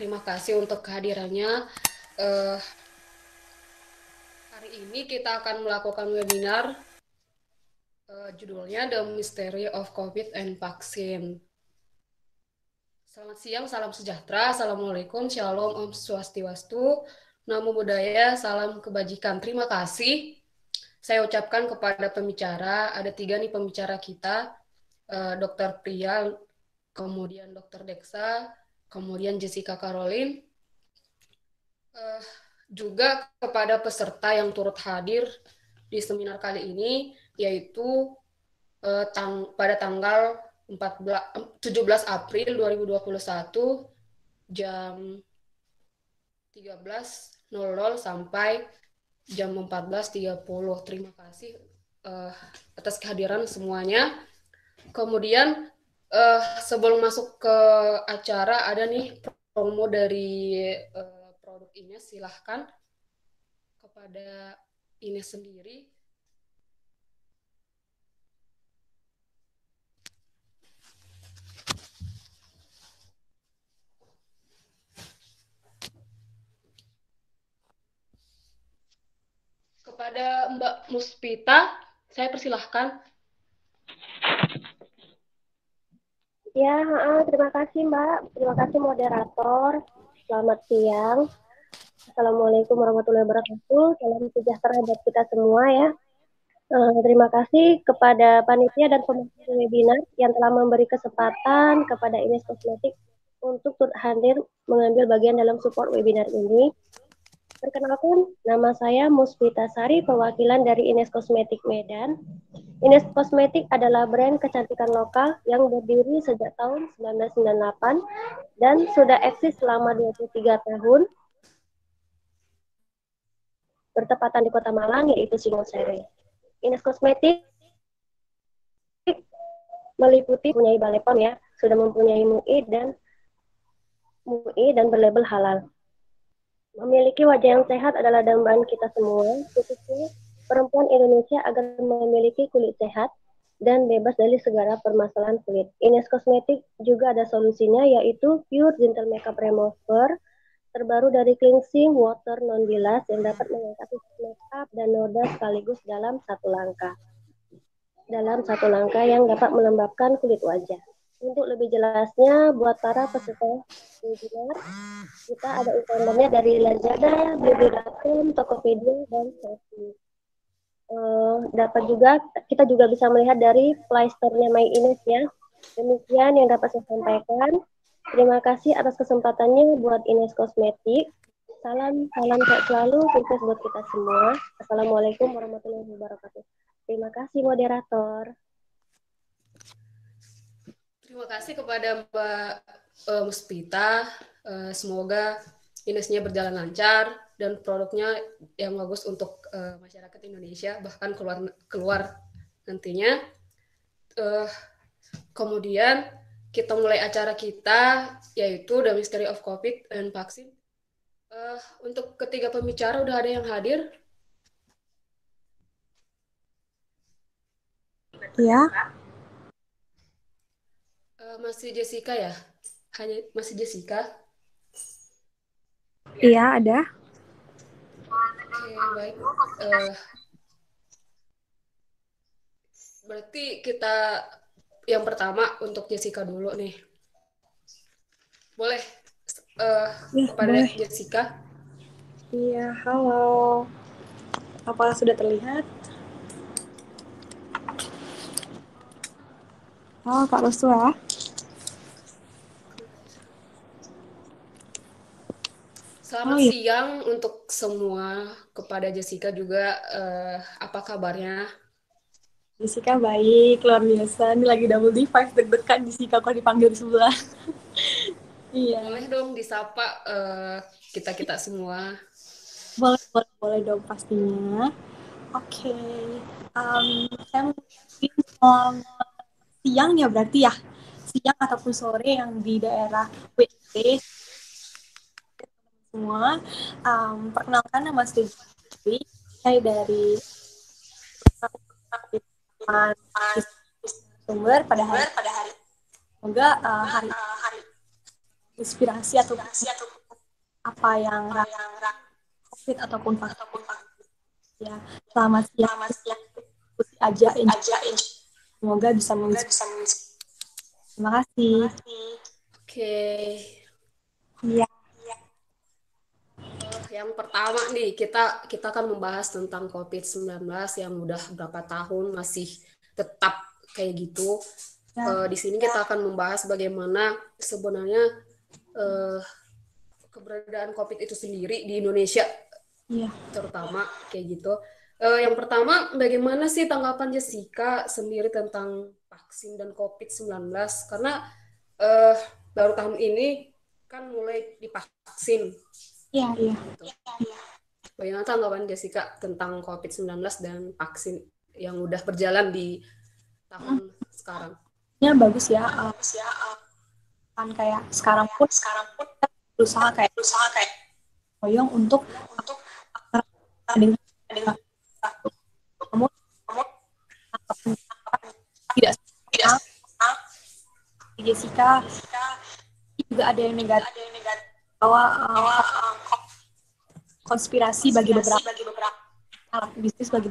terima kasih untuk kehadirannya. Eh, Hari ini kita akan melakukan webinar. Judulnya The Mystery of COVID and Vaccine. Selamat siang, salam sejahtera, assalamualaikum, shalom, om swastiastu, namo buddhaya, salam kebajikan. Terima kasih. Saya ucapkan kepada pembicara. Ada 3 nih pembicara kita, Dr. Priya, kemudian Dr. Deksa, kemudian Jessica Caroline. Eh, Juga kepada peserta yang turut hadir di seminar kali ini, yaitu pada tanggal 17 April 2021 jam 13.00 sampai jam 14.30. Terima kasih atas kehadiran semuanya. Kemudian sebelum masuk ke acara, ada nih promo dari produk ini. Silahkan kepada ini sendiri. Kepada Mbak Muspita, saya persilahkan. Ya, terima kasih Mbak. Terima kasih moderator. Selamat siang. Assalamualaikum warahmatullahi wabarakatuh. Salam sejahtera buat kita semua ya. Terima kasih kepada panitia dan pemateri webinar yang telah memberi kesempatan kepada Ines Kosmetik untuk turut hadir mengambil bagian dalam support webinar ini. Perkenalkan, nama saya Muspita Sari, perwakilan dari Ines Kosmetik Medan. Ines Kosmetik adalah brand kecantikan lokal yang berdiri sejak tahun 1998 dan sudah eksis selama 23 tahun, bertepatan di Kota Malang, yaitu Singosari. Ines Kosmetik meliputi mempunyai Balai POM ya, sudah mempunyai MUI dan berlabel halal. Memiliki wajah yang sehat adalah dambaan kita semua, khususnya perempuan Indonesia agar memiliki kulit sehat dan bebas dari segala permasalahan kulit. Ines Kosmetik juga ada solusinya, yaitu Pure Gentle Makeup Remover terbaru dari Cleansing Water Non Bilas yang dapat mengangkat makeup dan noda sekaligus dalam satu langkah. Yang dapat melembabkan kulit wajah. Untuk lebih jelasnya, buat para peserta webinar, kita ada e-commerce dari Lazada, Blibli.com, Tokopedia, dan Shopee. Dapat juga, kita juga bisa melihat dari Play Store-nya My Ines ya. Demikian yang dapat saya sampaikan. Terima kasih atas kesempatannya buat Ines Kosmetik. Salam sehat selalu, sukses buat kita semua. Assalamualaikum warahmatullahi wabarakatuh. Terima kasih moderator. Terima kasih kepada Mbak Muspita. Semoga Inesnya berjalan lancar dan produknya yang bagus untuk masyarakat Indonesia, bahkan keluar nantinya. Kemudian kita mulai acara kita, yaitu The Mystery of COVID and Vaccine. Untuk ketiga pembicara udah ada yang hadir? Ya. Masih Jessica ya? Hanya masih Jessica? Iya, ada. Oke, baik. Berarti kita yang pertama untuk Jessica dulu nih. Boleh kepada boleh. Jessica? Iya, halo. Apakah sudah terlihat? Halo, Kak Roswa. Selamat siang untuk semua. Kepada Jessica juga, apa kabarnya? Jessica baik, luar biasa. Ini lagi double D5, deg-degan Jessica kok dipanggil di sebelah. Iya. Boleh dong disapa kita-kita semua. Boleh dong pastinya. Oke. Saya mungkin selamat siang ya berarti ya. Siang ataupun sore yang di daerah WIB semua. Perkenalkan nama saya Dewi. Saya dari sumber pada hari. Semoga hari inspirasi atau apa yang COVID ataupun vaksin ya. Selamat siang, diskusi aja. Semoga bisa menginspirasi. Terima kasih. Oke. Iya. Yang pertama nih, kita akan membahas tentang COVID-19 yang udah berapa tahun masih tetap kayak gitu. Di sini kita akan membahas bagaimana sebenarnya keberadaan COVID itu sendiri di Indonesia, terutama kayak gitu. Yang pertama, bagaimana sih tanggapan Jessica sendiri tentang vaksin dan COVID-19? Karena baru tahun ini kan mulai divaksin. Iya. Gitu. Bagaimana tanggapan Jessica tentang COVID-19 dan vaksin yang udah berjalan di tahun sekarang? Ya bagus ya. Kan kayak sekarang pun berusaha kayak koyong untuk dengan kamu tidak Jessica juga ada yang negatif bahwa konspirasi bagi beberapa alat bisnis bagi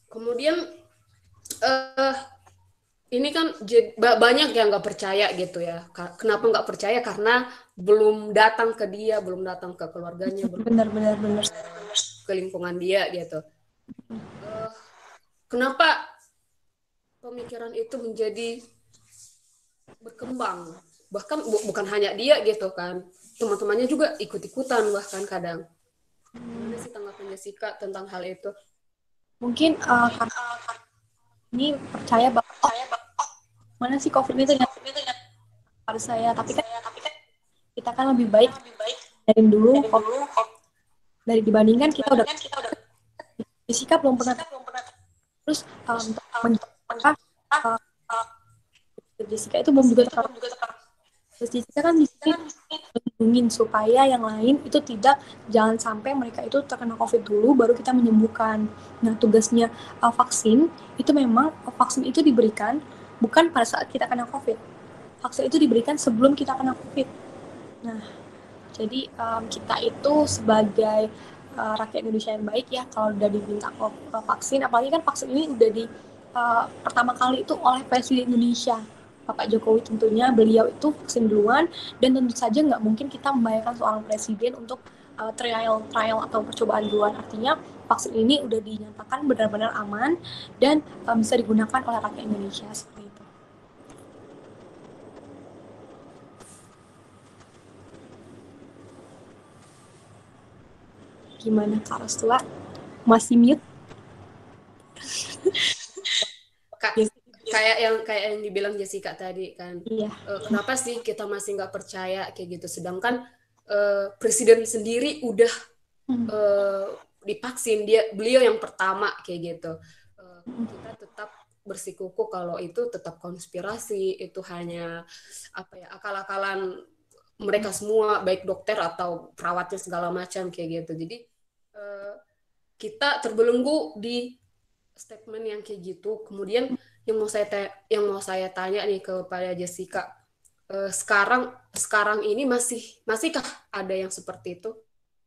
kemudian ini kan banyak yang nggak percaya gitu ya. Kenapa nggak percaya? Karena belum datang ke dia, belum datang ke keluarganya, benar ke lingkungan dia gitu. Kenapa pemikiran itu menjadi berkembang? Bahkan bukan hanya dia gitu kan, teman-temannya juga ikut-ikutan bahkan kadang. Gimana sih tanggapan Jessica tentang hal itu? Mungkin ini percaya bahwa mana sih COVID itu pada saya, tapi kan kita kan lebih baik dari dulu dari dibandingkan kita udah Jessica belum pernah terus Jessica itu belum juga terus Jessica kan di sini melindungi supaya yang lain itu jangan sampai mereka itu terkena COVID dulu baru kita menyembuhkan. Nah tugasnya vaksin itu memang vaksin itu diberikan bukan pada saat kita kena COVID. Vaksin itu diberikan sebelum kita kena COVID. Nah jadi kita itu sebagai rakyat Indonesia yang baik ya kalau udah diminta vaksin, apalagi kan vaksin ini udah pertama kali itu oleh Presiden Indonesia Bapak Jokowi, tentunya beliau itu vaksin duluan dan tentu saja nggak mungkin kita membayangkan seorang presiden untuk trial atau percobaan duluan. Artinya vaksin ini udah dinyatakan benar-benar aman dan bisa digunakan oleh rakyat Indonesia seperti itu. Gimana Kak Rostua? Masih mute? Kayak yang dibilang Jessica tadi kan. Iya. Kenapa sih kita masih nggak percaya kayak gitu? Sedangkan presiden sendiri udah divaksin, beliau yang pertama kayak gitu. Kita tetap bersikukuh kalau itu tetap konspirasi, itu hanya akal-akalan mereka semua, baik dokter atau perawatnya segala macam kayak gitu. Jadi kita terbelenggu di statement yang kayak gitu. Kemudian yang mau saya tanya nih kepada Jessica, sekarang ini masihkah ada yang seperti itu,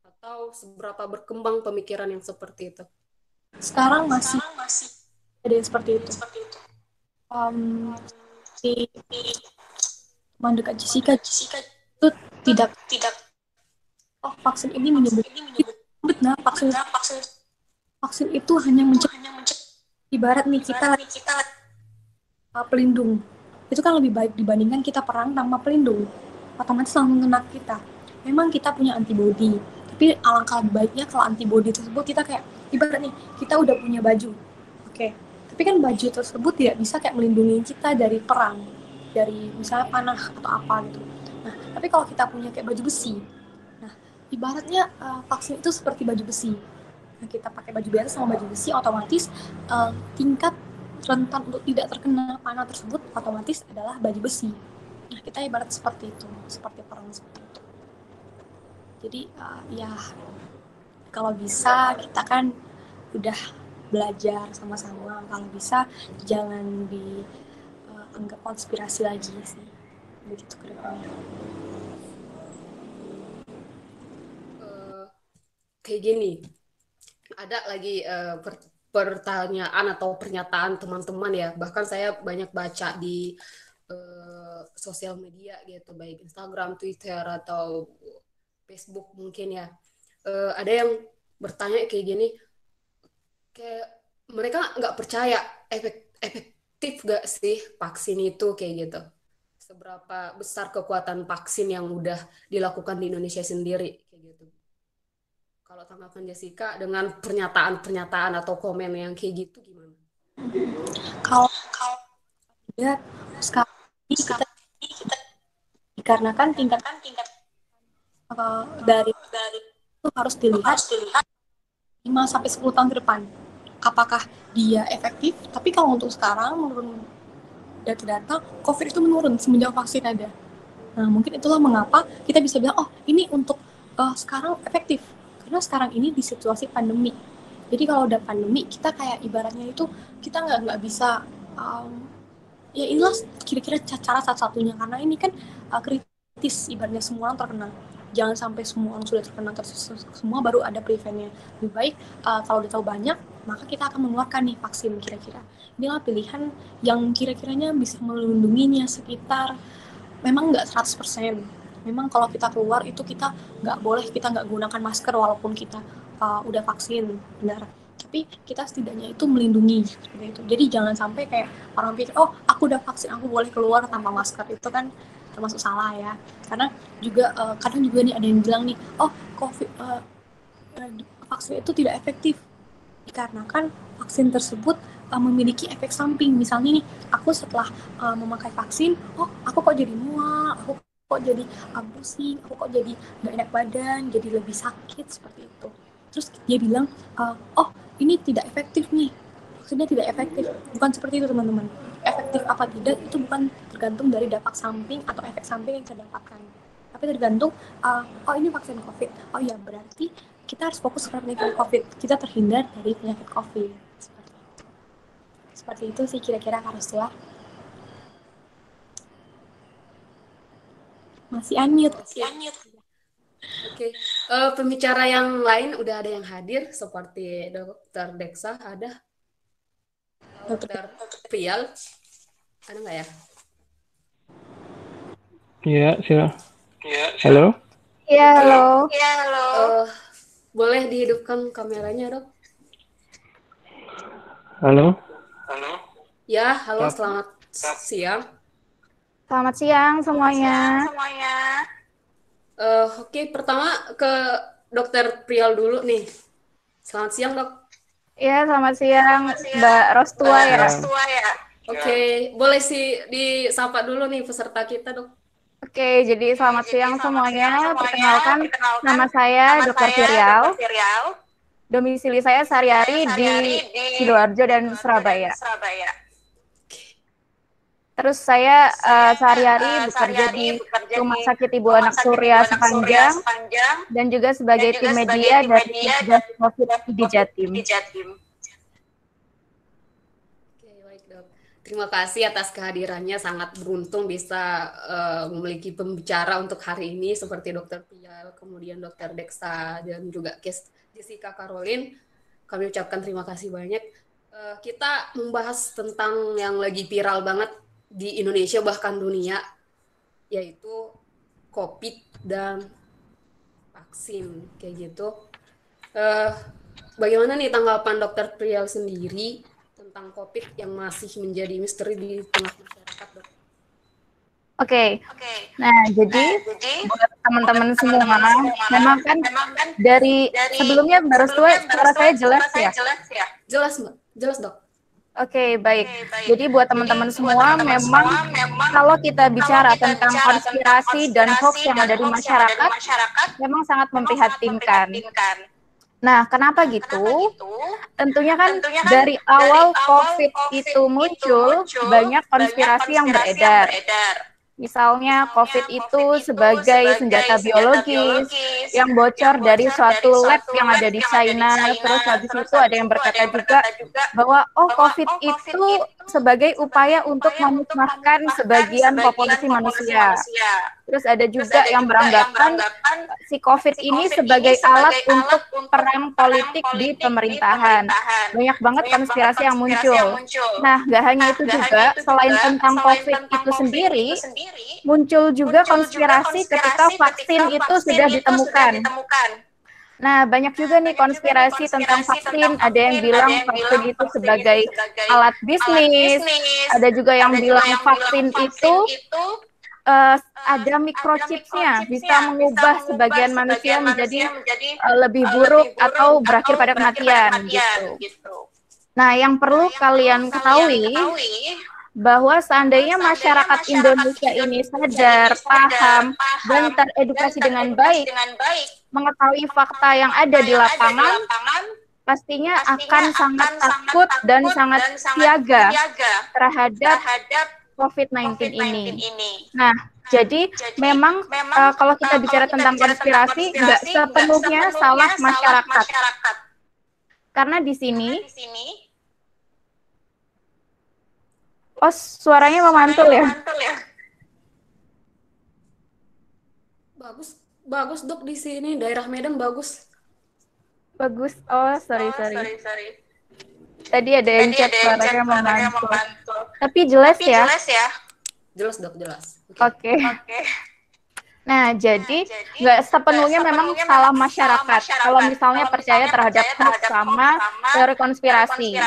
atau seberapa berkembang pemikiran yang seperti itu? Sekarang masih ada yang seperti itu. Di teman dekat Jessica itu tidak vaksin ini menyebut vaksin itu hanya mencegah. Ibarat nih kita pelindung itu kan lebih baik dibandingkan kita perang tanpa pelindung, otomatis langsung kena kita. Memang kita punya antibodi, tapi alangkah baiknya kalau antibodi tersebut kita kayak ibarat nih kita udah punya baju, tapi kan baju tersebut tidak bisa kayak melindungi kita dari perang, dari misalnya panah atau apa gitu. Nah tapi kalau kita punya kayak baju besi, nah ibaratnya vaksin itu seperti baju besi. Nah, kita pakai baju biasa sama baju besi, otomatis tingkat rentan untuk tidak terkena panah tersebut otomatis adalah baju besi. Nah, kita ibarat seperti itu, seperti perang seperti itu. Jadi ya kalau bisa kita kan udah belajar sama-sama. Kalau bisa jangan dianggap konspirasi lagi sih. Begitu kira-kira. Kayak gini, ada lagi pertanyaan atau pernyataan teman-teman ya, bahkan saya banyak baca di sosial media gitu, baik Instagram, Twitter, atau Facebook mungkin ya. Ada yang bertanya kayak gini, kayak mereka nggak percaya efektif gak sih vaksin itu kayak gitu. Seberapa besar kekuatan vaksin yang udah dilakukan di Indonesia sendiri kayak gitu. Kalau tanggapan Jessica dengan pernyataan-pernyataan atau komen yang kayak gitu gimana? Kalau lihat sekarang ini kita dikarenakan tingkat dari itu harus dilihat 5 sampai 10 tahun ke depan. Apakah dia efektif? Tapi kalau untuk sekarang menurut data-data COVID itu menurun semenjak vaksin ada. Nah, mungkin itulah mengapa kita bisa bilang, oh ini untuk sekarang efektif. Karena sekarang ini di situasi pandemi. Jadi kalau udah pandemi, kita kayak ibaratnya itu, kita nggak bisa, ya inilah kira-kira cara satu-satunya. Karena ini kan kritis, ibaratnya semua orang terkena. Jangan sampai semua orang sudah terkena semua baru ada preventnya. Lebih baik kalau udah tahu banyak, maka kita akan mengeluarkan nih vaksin kira-kira. Inilah pilihan yang kira-kiranya bisa melindunginya sekitar, memang nggak 100%. Memang kalau kita keluar itu kita nggak boleh, kita nggak gunakan masker walaupun kita udah vaksin, benar. Tapi kita setidaknya itu melindungi seperti itu. Jadi jangan sampai kayak orang pikir, oh aku udah vaksin, aku boleh keluar tanpa masker. Itu kan termasuk salah ya. Karena juga kadang juga nih ada yang bilang nih, oh COVID vaksin itu tidak efektif dikarenakan vaksin tersebut memiliki efek samping. Misalnya nih, aku setelah memakai vaksin, oh aku kok jadi mual, aku kok jadi pusing, aku kok jadi nggak enak badan, jadi lebih sakit seperti itu. Terus dia bilang, oh ini tidak efektif nih, vaksinnya tidak efektif. Bukan seperti itu teman-teman. Efektif apa tidak itu bukan tergantung dari dampak samping atau efek samping yang saya dapatkan. Tapi tergantung, oh ini vaksin COVID, oh ya berarti kita harus fokus ke penyakit COVID. Kita terhindar dari penyakit COVID. Seperti itu sih kira-kira Kak Rustua. Masih unmute. Oke. Pembicara yang lain udah ada yang hadir seperti Dr. Deksa, ada? Dr. Prial, ada nggak ya? Iya, silakan. Halo? Iya, halo. Boleh dihidupkan kameranya, Dok? Halo? Ya, halo, selamat siang. Selamat siang semuanya. Oke, pertama ke Dr. Prial dulu nih. Selamat siang, Dok. Iya, selamat siang Mbak Rostua ya. Oke, boleh sih disapa dulu nih peserta kita, Dok. Oke, jadi selamat siang semuanya. Perkenalkan, nama saya Dr. Prial. Domisili saya sehari-hari di Sidoarjo dan Surabaya. Terus saya sehari-hari bekerja di Rumah Sakit Ibu Anak Surya Sepanjang dan juga sebagai tim media dari COVID di Jatim. Oke, baik, Dok. Terima kasih atas kehadirannya. Sangat beruntung bisa memiliki pembicara untuk hari ini seperti Dr. Prial, kemudian Dr. Deksa, dan juga Jessica Caroline. Kami ucapkan terima kasih banyak. Kita membahas tentang yang lagi viral banget di Indonesia bahkan dunia, yaitu COVID dan vaksin kayak gitu. Bagaimana nih tanggapan Dr. Prial sendiri tentang COVID yang masih menjadi misteri di tengah masyarakat, Dok? Oke. Nah, jadi buat teman-teman semua, memang kan dari sebelumnya Mbak Rostua suara saya jelas ya? Jelas, Mbak. Jelas, Dok. Oke, baik. Jadi buat teman-teman semua, memang kalau kita bicara tentang konspirasi dan hoax yang ada di masyarakat, memang sangat memprihatinkan. Nah, kenapa gitu? Tentunya kan dari awal COVID itu muncul, banyak konspirasi yang beredar. Misalnya COVID itu sebagai senjata biologis yang bocor dari suatu lab yang ada di China. Terus habis itu ada yang berkata juga bahwa COVID itu sebagai upaya untuk memusnahkan sebagian populasi manusia. Terus ada juga yang beranggapan si COVID ini sebagai alat untuk perang politik di pemerintahan. Banyak banget konspirasi yang muncul. Nah, nggak hanya itu juga, selain tentang COVID itu sendiri, muncul juga konspirasi ketika vaksin itu sudah ditemukan. Nah, banyak juga nih konspirasi tentang vaksin. Ada yang bilang vaksin itu sebagai alat bisnis, ada juga yang bilang vaksin itu ada microchipsnya, bisa mengubah sebagian manusia menjadi lebih buruk atau berakhir pada kematian gitu. Nah, yang perlu kalian ketahui bahwa seandainya masyarakat Indonesia ini sadar, paham, dan teredukasi dengan baik, mengetahui fakta yang ada di lapangan, pastinya akan sangat takut dan sangat siaga terhadap COVID-19 ini. Nah, jadi memang kalau kita bicara tentang konspirasi, nggak sepenuhnya salah masyarakat. Karena di sini, suaranya memantul ya? Bagus dok di sini, daerah Medan bagus. Bagus, sorry. Tadi ada yang chat suaranya memantul. Tapi jelas ya? Jelas dok, jelas. Oke. Nah, jadi nggak sepenuhnya memang salah masyarakat. Kalau misalnya percaya terhadap hoax sama teori konspirasi.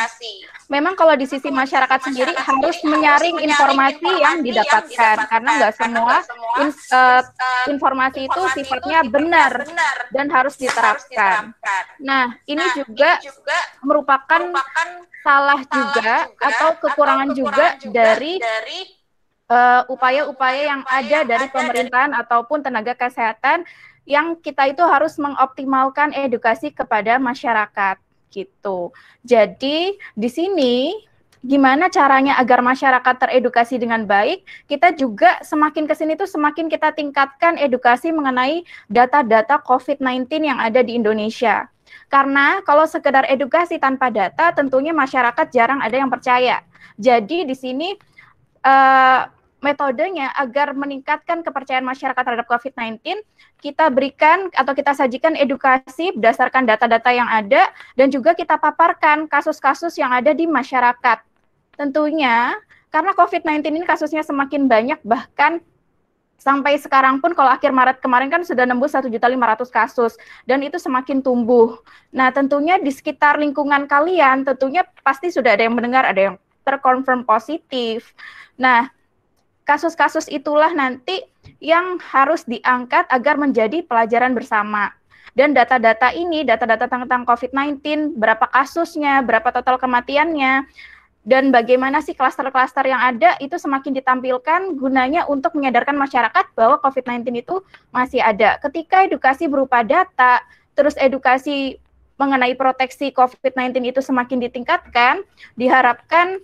Memang kalau di sisi masyarakat sendiri harus menyaring informasi yang didapatkan. Karena nggak semua informasi itu sifatnya benar dan harus diterapkan. Nah, ini juga merupakan salah juga atau kekurangan juga dari upaya-upaya yang ada dari pemerintahan ataupun tenaga kesehatan yang kita itu harus mengoptimalkan edukasi kepada masyarakat gitu. Jadi di sini gimana caranya agar masyarakat teredukasi dengan baik? Kita juga semakin ke sini tuh semakin kita tingkatkan edukasi mengenai data-data COVID-19 yang ada di Indonesia. Karena kalau sekedar edukasi tanpa data tentunya masyarakat jarang ada yang percaya. Jadi di sini metodenya agar meningkatkan kepercayaan masyarakat terhadap COVID-19, kita berikan atau kita sajikan edukasi berdasarkan data-data yang ada dan juga kita paparkan kasus-kasus yang ada di masyarakat. Tentunya karena COVID-19 ini kasusnya semakin banyak, bahkan sampai sekarang pun kalau akhir Maret kemarin kan sudah nembus 1.500.000 kasus dan itu semakin tumbuh. Nah, tentunya di sekitar lingkungan kalian tentunya pasti sudah ada yang mendengar, ada yang terkonfirm positif. Nah, kasus-kasus itulah nanti yang harus diangkat agar menjadi pelajaran bersama. Dan data-data ini, data-data tentang COVID-19, berapa kasusnya, berapa total kematiannya, dan bagaimana sih klaster-klaster yang ada, itu semakin ditampilkan gunanya untuk menyadarkan masyarakat bahwa COVID-19 itu masih ada. Ketika edukasi berupa data, terus edukasi mengenai proteksi COVID-19 itu semakin ditingkatkan, diharapkan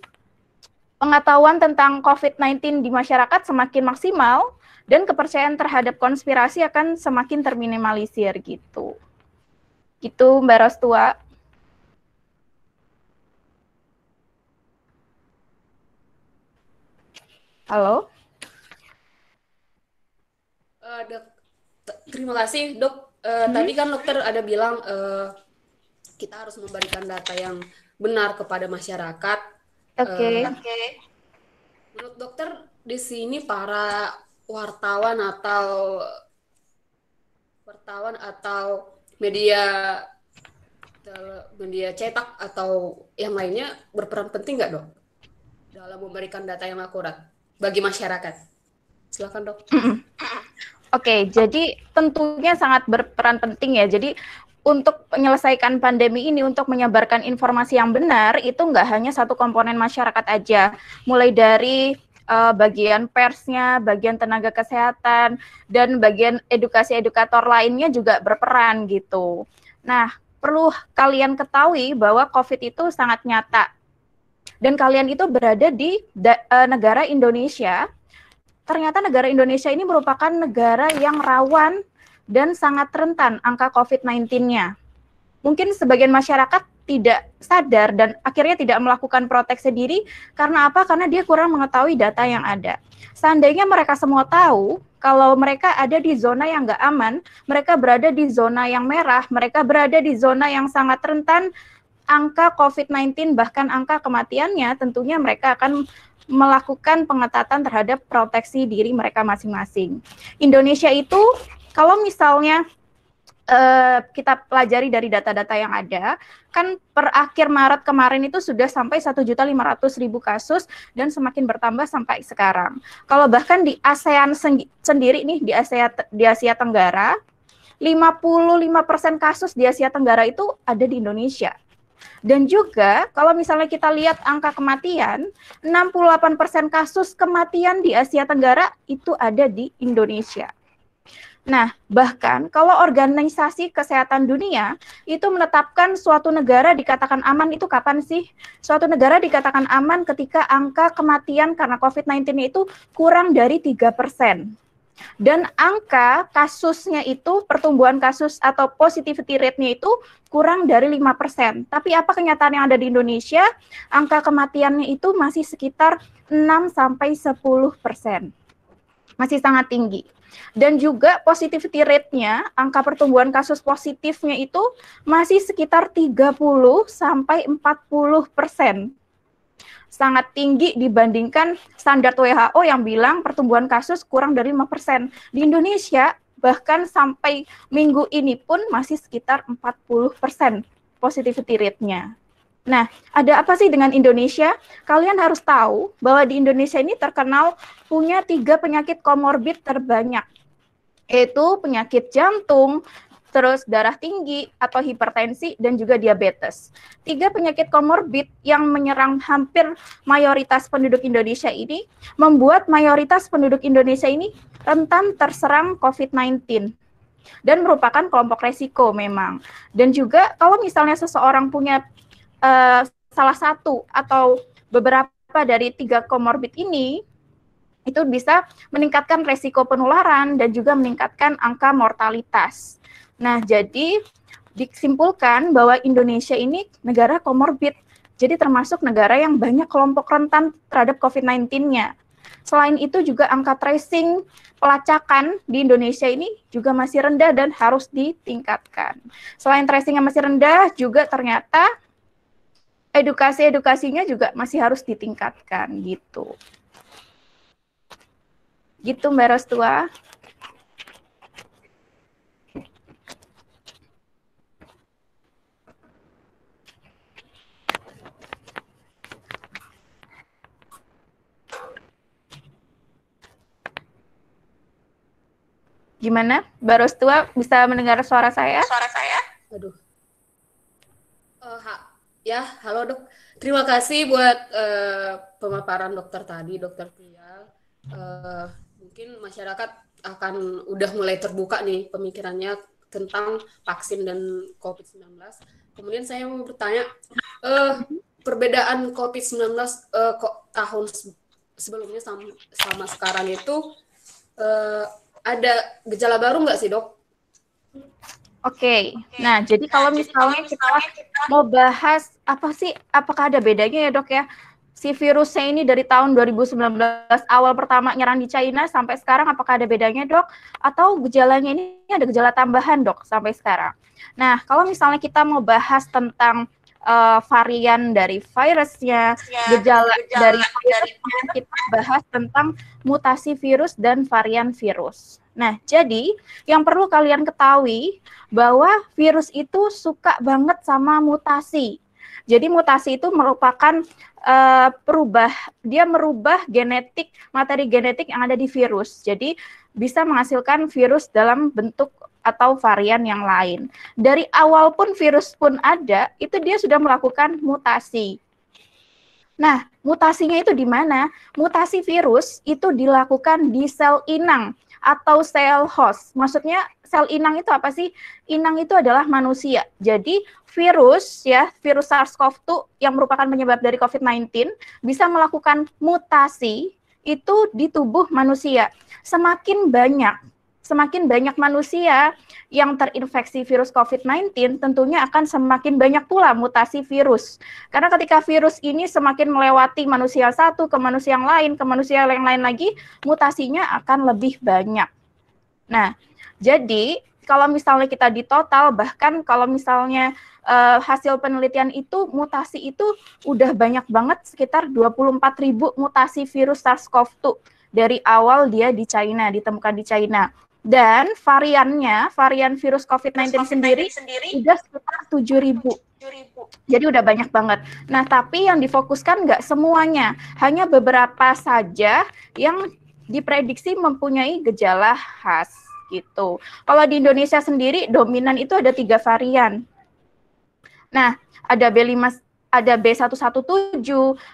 pengetahuan tentang COVID-19 di masyarakat semakin maksimal dan kepercayaan terhadap konspirasi akan semakin terminimalisir gitu. Gitu Mbak Rostua. Halo? Terima kasih dok. Tadi kan dokter ada bilang kita harus memberikan data yang benar kepada masyarakat. Oke. Menurut dokter di sini para wartawan atau media cetak atau yang lainnya berperan penting nggak dok dalam memberikan data yang akurat bagi masyarakat? Silakan dok. Oke, jadi tentunya sangat berperan penting ya. Jadi untuk menyelesaikan pandemi ini, untuk menyebarkan informasi yang benar, itu nggak hanya satu komponen masyarakat aja. Mulai dari bagian persnya, bagian tenaga kesehatan, dan bagian edukasi-edukator lainnya juga berperan gitu. Nah, perlu kalian ketahui bahwa COVID itu sangat nyata. Dan kalian itu berada di negara Indonesia, ternyata negara Indonesia ini merupakan negara yang rawan dan sangat rentan angka COVID-19-nya. Mungkin sebagian masyarakat tidak sadar dan akhirnya tidak melakukan proteksi diri karena apa? Karena dia kurang mengetahui data yang ada. Seandainya mereka semua tahu kalau mereka ada di zona yang nggak aman, mereka berada di zona yang merah, mereka berada di zona yang sangat rentan angka COVID-19 bahkan angka kematiannya, tentunya mereka akan melakukan pengetatan terhadap proteksi diri mereka masing-masing. Indonesia itu kalau misalnya kita pelajari dari data-data yang ada, kan per akhir Maret kemarin itu sudah sampai 1.500.000 kasus dan semakin bertambah sampai sekarang. Kalau bahkan di ASEAN sendiri nih, di Asia Tenggara, 55% kasus di Asia Tenggara itu ada di Indonesia. Dan juga kalau misalnya kita lihat angka kematian, 68% kasus kematian di Asia Tenggara itu ada di Indonesia. Nah, bahkan kalau Organisasi Kesehatan Dunia itu menetapkan suatu negara dikatakan aman itu kapan sih? Suatu negara dikatakan aman ketika angka kematian karena COVID-19 itu kurang dari 3%. Dan angka kasusnya itu, pertumbuhan kasus atau positivity rate-nya itu kurang dari 5%. Tapi apa kenyataan yang ada di Indonesia? Angka kematiannya itu masih sekitar 6-10%. Masih sangat tinggi. Dan juga positivity rate-nya, angka pertumbuhan kasus positifnya itu masih sekitar 30-40%. Sangat tinggi dibandingkan standar WHO yang bilang pertumbuhan kasus kurang dari 5%. Di Indonesia, bahkan sampai minggu ini pun masih sekitar 40% positivity rate-nya. Nah, ada apa sih dengan Indonesia? Kalian harus tahu bahwa di Indonesia ini terkenal punya 3 penyakit komorbid terbanyak, yaitu penyakit jantung, terus darah tinggi atau hipertensi, dan juga diabetes. 3 penyakit komorbid yang menyerang hampir mayoritas penduduk Indonesia ini membuat mayoritas penduduk Indonesia ini rentan terserang COVID-19 dan merupakan kelompok resiko memang. Dan juga kalau misalnya seseorang punya salah satu atau beberapa dari 3 komorbid ini, itu bisa meningkatkan resiko penularan dan juga meningkatkan angka mortalitas. Nah, jadi disimpulkan bahwa Indonesia ini negara komorbid, jadi termasuk negara yang banyak kelompok rentan terhadap COVID-19-nya. Selain itu juga angka tracing pelacakan di Indonesia ini juga masih rendah dan harus ditingkatkan. Selain tracing yang masih rendah, juga ternyata edukasinya juga masih harus ditingkatkan gitu. Gitu Mbak Rostua. Gimana? Mbak Rostua bisa mendengar suara saya? Aduh. Ya, halo dok. Terima kasih buat pemaparan dokter tadi, dokter Tia. Mungkin masyarakat akan udah mulai terbuka nih pemikirannya tentang vaksin dan COVID-19. Kemudian saya mau bertanya, perbedaan COVID-19 tahun sebelumnya sama sekarang itu ada gejala baru nggak sih dok? Oke. Nah jadi kalau misalnya kita mau bahas apa sih, apakah ada bedanya ya dok ya? Si virusnya ini dari tahun 2019 awal pertama nyerang di China sampai sekarang, apakah ada bedanya dok? Atau gejalanya ini ada gejala tambahan dok sampai sekarang? Nah kalau misalnya kita mau bahas tentang varian dari virusnya, gejala dari virusnya, kita bahas tentang mutasi virus dan varian virus. Nah, jadi yang perlu kalian ketahui bahwa virus itu suka banget sama mutasi. Jadi mutasi itu merupakan dia merubah materi genetik yang ada di virus. Jadi bisa menghasilkan virus dalam bentuk atau varian yang lain. Dari awal pun virus pun ada, itu dia sudah melakukan mutasi. Nah, mutasinya itu di mana? Mutasi virus itu dilakukan di sel inang atau sel host. Maksudnya sel inang itu apa sih? Inang itu adalah manusia. Jadi virus SARS-CoV-2 yang merupakan penyebab dari COVID-19 bisa melakukan mutasi itu di tubuh manusia. Semakin banyak manusia yang terinfeksi virus COVID-19, tentunya akan semakin banyak pula mutasi virus. Karena ketika virus ini semakin melewati manusia satu ke manusia yang lain, ke manusia yang lain lagi, mutasinya akan lebih banyak. Nah, jadi kalau misalnya kita di total, bahkan kalau misalnya hasil penelitian itu, mutasi itu udah banyak banget, sekitar 24.000 mutasi virus SARS-CoV-2 dari awal dia ditemukan di China. Dan varian virus COVID-19 sendiri udah sekitar 7.000. Jadi udah banyak banget. Nah, tapi yang difokuskan nggak semuanya, hanya beberapa saja yang diprediksi mempunyai gejala khas gitu. Kalau di Indonesia sendiri dominan itu ada 3 varian. Nah, ada B117,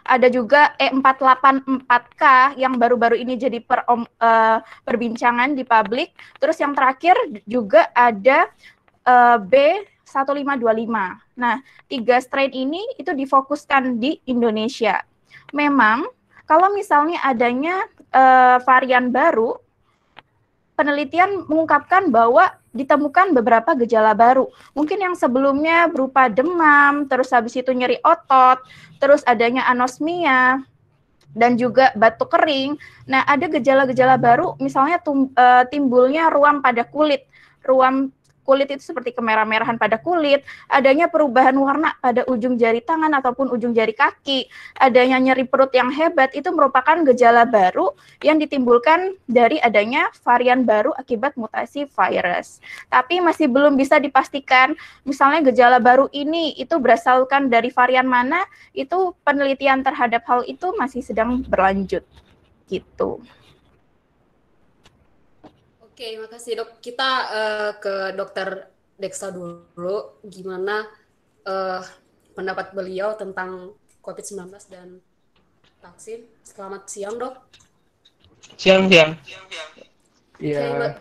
ada juga E484K yang baru-baru ini jadi perbincangan di publik. Terus yang terakhir juga ada B1525. Nah, 3 strain ini itu difokuskan di Indonesia. Memang kalau misalnya adanya varian baru, penelitian mengungkapkan bahwa ditemukan beberapa gejala baru. Mungkin yang sebelumnya berupa demam, terus habis itu nyeri otot, terus adanya anosmia, dan juga batuk kering. Nah, ada gejala-gejala baru, misalnya timbulnya ruam pada kulit. Ruam kulit itu seperti kemerah-merahan pada kulit, adanya perubahan warna pada ujung jari tangan ataupun ujung jari kaki, adanya nyeri perut yang hebat, itu merupakan gejala baru yang ditimbulkan dari adanya varian baru akibat mutasi virus. Tapi masih belum bisa dipastikan, misalnya gejala baru ini itu berasalkan dari varian mana, itu penelitian terhadap hal itu masih sedang berlanjut. Gitu. Oke, makasih dok. Kita ke dokter Deksa dulu. Gimana pendapat beliau tentang COVID-19 dan vaksin? Selamat siang dok. Siang. Iya.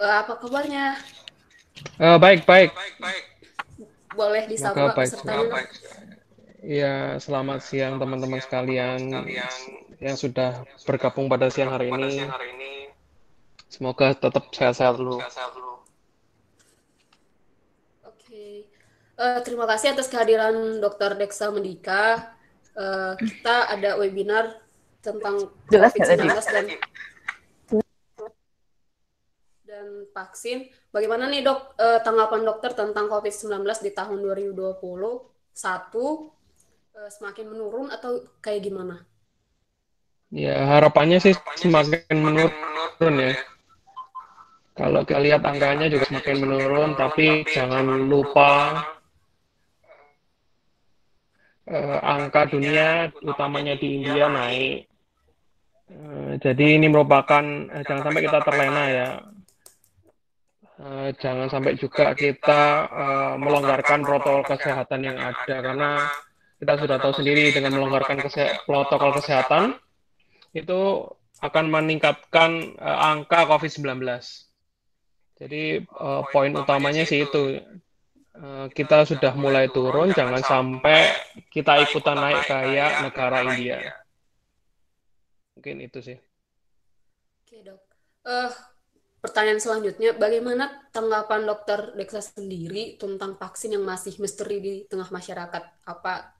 Apa kabarnya? Baik. Boleh disapa pesertanya? Iya, selamat siang teman-teman sekalian yang sudah bergabung pada siang hari ini. Semoga tetap sehat-sehat dulu. Oke. Terima kasih atas kehadiran Dr. Deksa Mendika. Kita ada webinar tentang COVID-19 dan vaksin. Bagaimana nih dok, tanggapan dokter tentang COVID-19 di tahun 2021? Semakin menurun atau kayak gimana? Ya, harapannya sih semakin menurun ya. Kalau kita lihat angkanya juga semakin menurun, tapi jangan lupa angka dunia, utamanya di India, naik. Jadi ini merupakan, jangan sampai kita terlena ya. Jangan sampai juga kita melonggarkan protokol kesehatan yang ada, karena kita sudah tahu sendiri dengan melonggarkan protokol kesehatan, itu akan meningkatkan angka COVID-19. Jadi poin utamanya sih itu, kita sudah mulai turun, jangan sampai kita ikutan naik kayak negara India. Mungkin itu sih. Oke dok. Pertanyaan selanjutnya, bagaimana tanggapan dokter Deksa sendiri tentang vaksin yang masih misteri di tengah masyarakat? Apa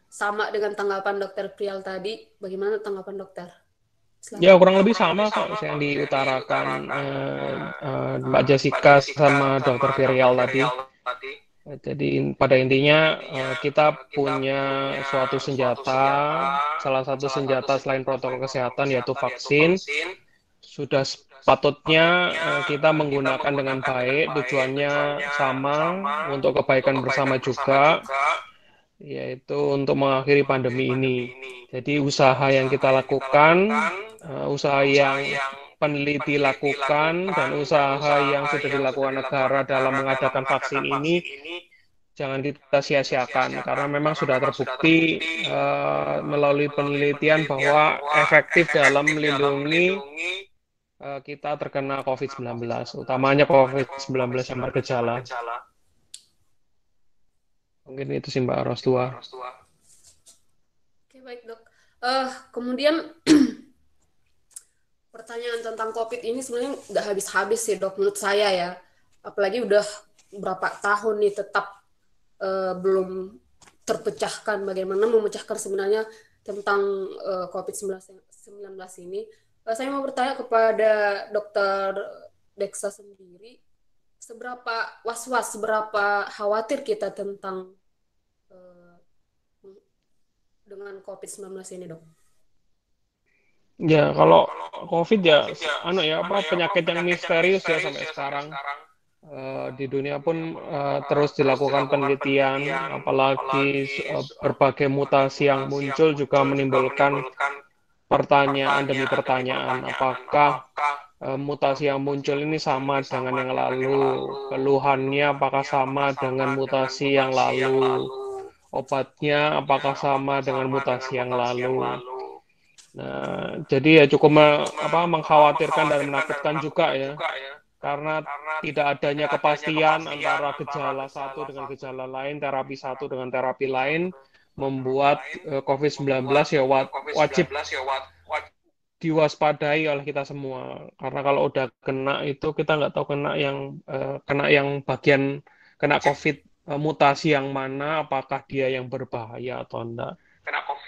sama dengan tanggapan dokter Prial tadi? Bagaimana tanggapan dokter? Ya, kurang lebih sama kok yang diutarakan Mbak Jessica sama Dr. Virial tadi. Jadi pada intinya kita punya suatu senjata, salah satu senjata selain protokol kesehatan yaitu vaksin. Sudah sepatutnya kita menggunakan dengan baik, tujuannya sama untuk kebaikan bersama juga, yaitu untuk mengakhiri pandemi ini. Jadi usaha yang kita lakukan, usaha yang peneliti lakukan, dan usaha yang sudah dilakukan negara dalam mengadakan vaksin ini, jangan kita sia-siakan, karena memang sudah terbukti melalui penelitian bahwa efektif dalam melindungi kita terkena COVID-19, utamanya COVID-19 yang bergejala. Mungkin itu sih Mbak Rostua. Baik dok. Kemudian pertanyaan tentang COVID ini sebenarnya nggak habis-habis sih dok menurut saya ya. Apalagi udah berapa tahun nih tetap belum terpecahkan bagaimana memecahkan sebenarnya tentang COVID-19 ini. Saya mau bertanya kepada Dokter Deksa sendiri, seberapa was-was, seberapa khawatir kita tentang dengan COVID-19 ini dok? Ya, kalau COVID ya, penyakit yang misterius ya sampai sekarang. Di dunia pun terus dilakukan penelitian, apalagi berbagai mutasi yang muncul juga menimbulkan pertanyaan demi pertanyaan. Apakah mutasi yang muncul ini sama dengan yang lalu? Keluhannya apakah sama dengan mutasi yang lalu? Obatnya apakah sama dengan mutasi yang lalu? Nah, jadi ya cukup mengkhawatirkan dan menakutkan juga ya, karena tidak adanya kepastian antara gejala satu dengan gejala lain, terapi satu dengan terapi lain, membuat COVID-19 ya wajib diwaspadai oleh kita semua. Karena kalau udah kena itu kita nggak tahu kena yang bagian kena COVID mutasi yang mana, apakah dia yang berbahaya atau enggak.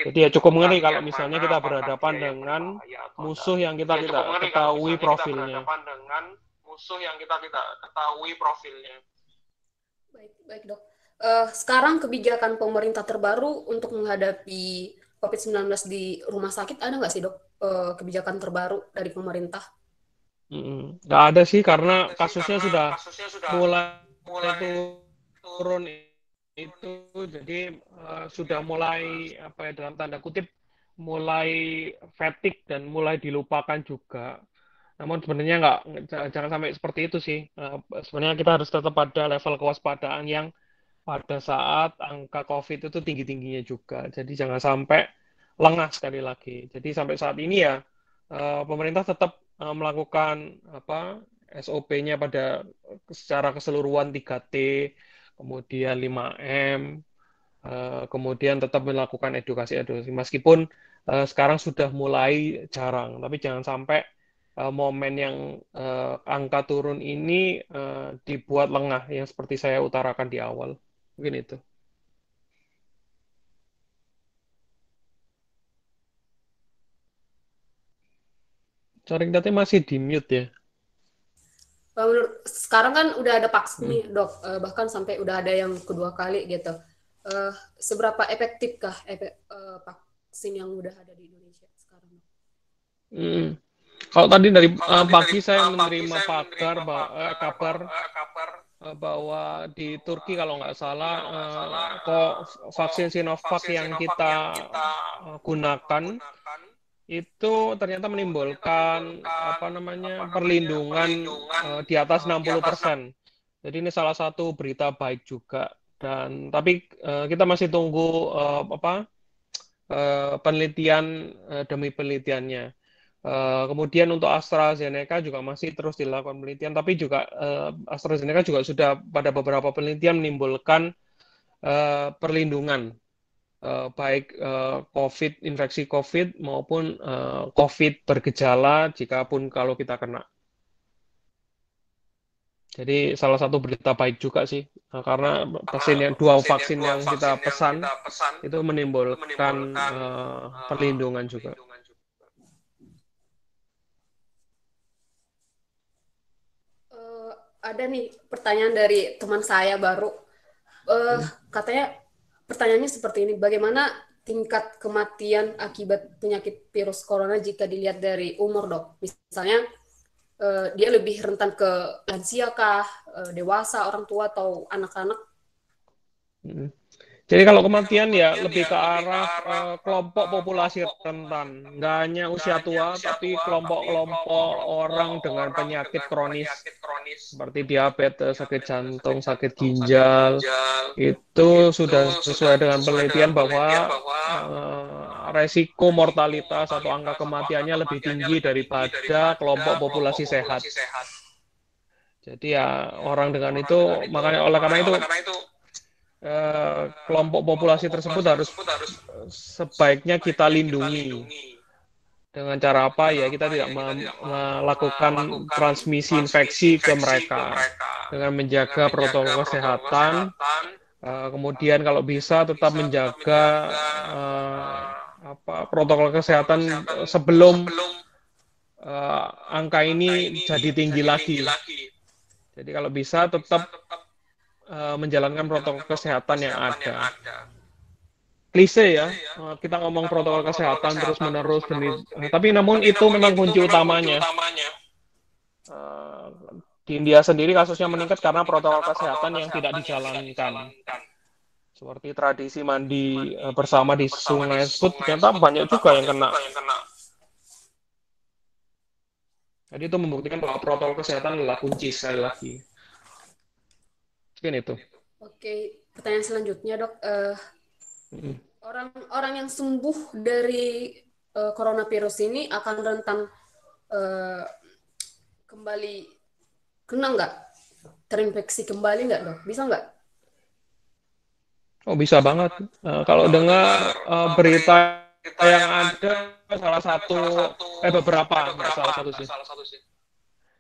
Jadi ya cukup ngeri kalau misalnya kita berhadapan dengan musuh yang kita tidak ketahui profilnya. Baik dok. Sekarang kebijakan pemerintah terbaru untuk menghadapi COVID-19 di rumah sakit ada nggak sih dok kebijakan terbaru dari pemerintah? Nggak ada sih, karena kasusnya sudah mulai turun itu, jadi sudah mulai dalam tanda kutip mulai fatigue dan mulai dilupakan juga. Namun sebenarnya jangan sampai seperti itu sih. Sebenarnya kita harus tetap pada level kewaspadaan yang pada saat angka COVID itu tinggi-tingginya juga. Jadi jangan sampai lengah sekali lagi. Jadi sampai saat ini ya pemerintah tetap melakukan SOP-nya secara keseluruhan 3T, kemudian 5M, kemudian tetap melakukan edukasi. Meskipun sekarang sudah mulai jarang, tapi jangan sampai momen yang angka turun ini dibuat lengah, yang seperti saya utarakan di awal. Mungkin itu. Sorry, katanya masih di mute ya. Sekarang kan udah ada vaksin nih dok, bahkan sampai udah ada yang kedua kali gitu. Seberapa efektifkah vaksin yang udah ada di Indonesia sekarang? Kalau tadi dari pagi saya menerima kabar bahwa di Turki kalau nggak salah vaksin Sinovac yang kita gunakan itu ternyata menimbulkan perlindungan di atas 60%. Jadi ini salah satu berita baik juga. Tapi kita masih tunggu penelitian demi penelitiannya. Kemudian untuk AstraZeneca juga masih terus dilakukan penelitian, tapi juga AstraZeneca juga sudah pada beberapa penelitian menimbulkan perlindungan baik infeksi COVID maupun COVID bergejala jikapun kalau kita kena. Jadi salah satu berita baik juga sih, karena dua vaksin yang kita pesan itu menimbulkan perlindungan juga. Ada nih pertanyaan dari teman saya baru, katanya pertanyaannya seperti ini, bagaimana tingkat kematian akibat penyakit virus corona jika dilihat dari umur dok? Misalnya dia lebih rentan ke lansia kah, dewasa, orang tua, atau anak-anak? Jadi kalau kematian ya lebih ke arah kelompok populasi rentan, nggak hanya usia tua, tapi kelompok-kelompok orang dengan penyakit kronis seperti diabetes, sakit jantung, sakit ginjal. Itu sudah sesuai dengan penelitian bahwa resiko mortalitas atau angka kematiannya lebih tinggi daripada kelompok populasi sehat. Jadi ya orang dengan itu, oleh karena itu kelompok populasi tersebut harus sebaiknya kita lindungi. Dengan cara apa ya? Kita tidak melakukan transmisi infeksi ke mereka dengan menjaga protokol kesehatan. Kemudian kalau bisa tetap menjaga protokol kesehatan sebelum angka ini jadi tinggi lagi. Jadi kalau bisa tetap menjalankan protokol kesehatan yang ada. Klise ya, kita ngomong protokol kesehatan terus-menerus tapi namun itu memang kunci utamanya. Di India sendiri kasusnya meningkat karena protokol kesehatan yang tidak dijalankan. Seperti tradisi mandi bersama di sungai tersebut, ternyata banyak juga yang kena. Jadi itu membuktikan bahwa protokol kesehatan adalah kunci sekali lagi. Mungkin itu. Oke, pertanyaan selanjutnya dok. Orang yang sembuh dari coronavirus ini akan rentan kembali kena nggak? Terinfeksi kembali nggak dok? Bisa nggak? Oh bisa banget. Kalau dengar berita yang ada beberapa, nggak salah satu sih.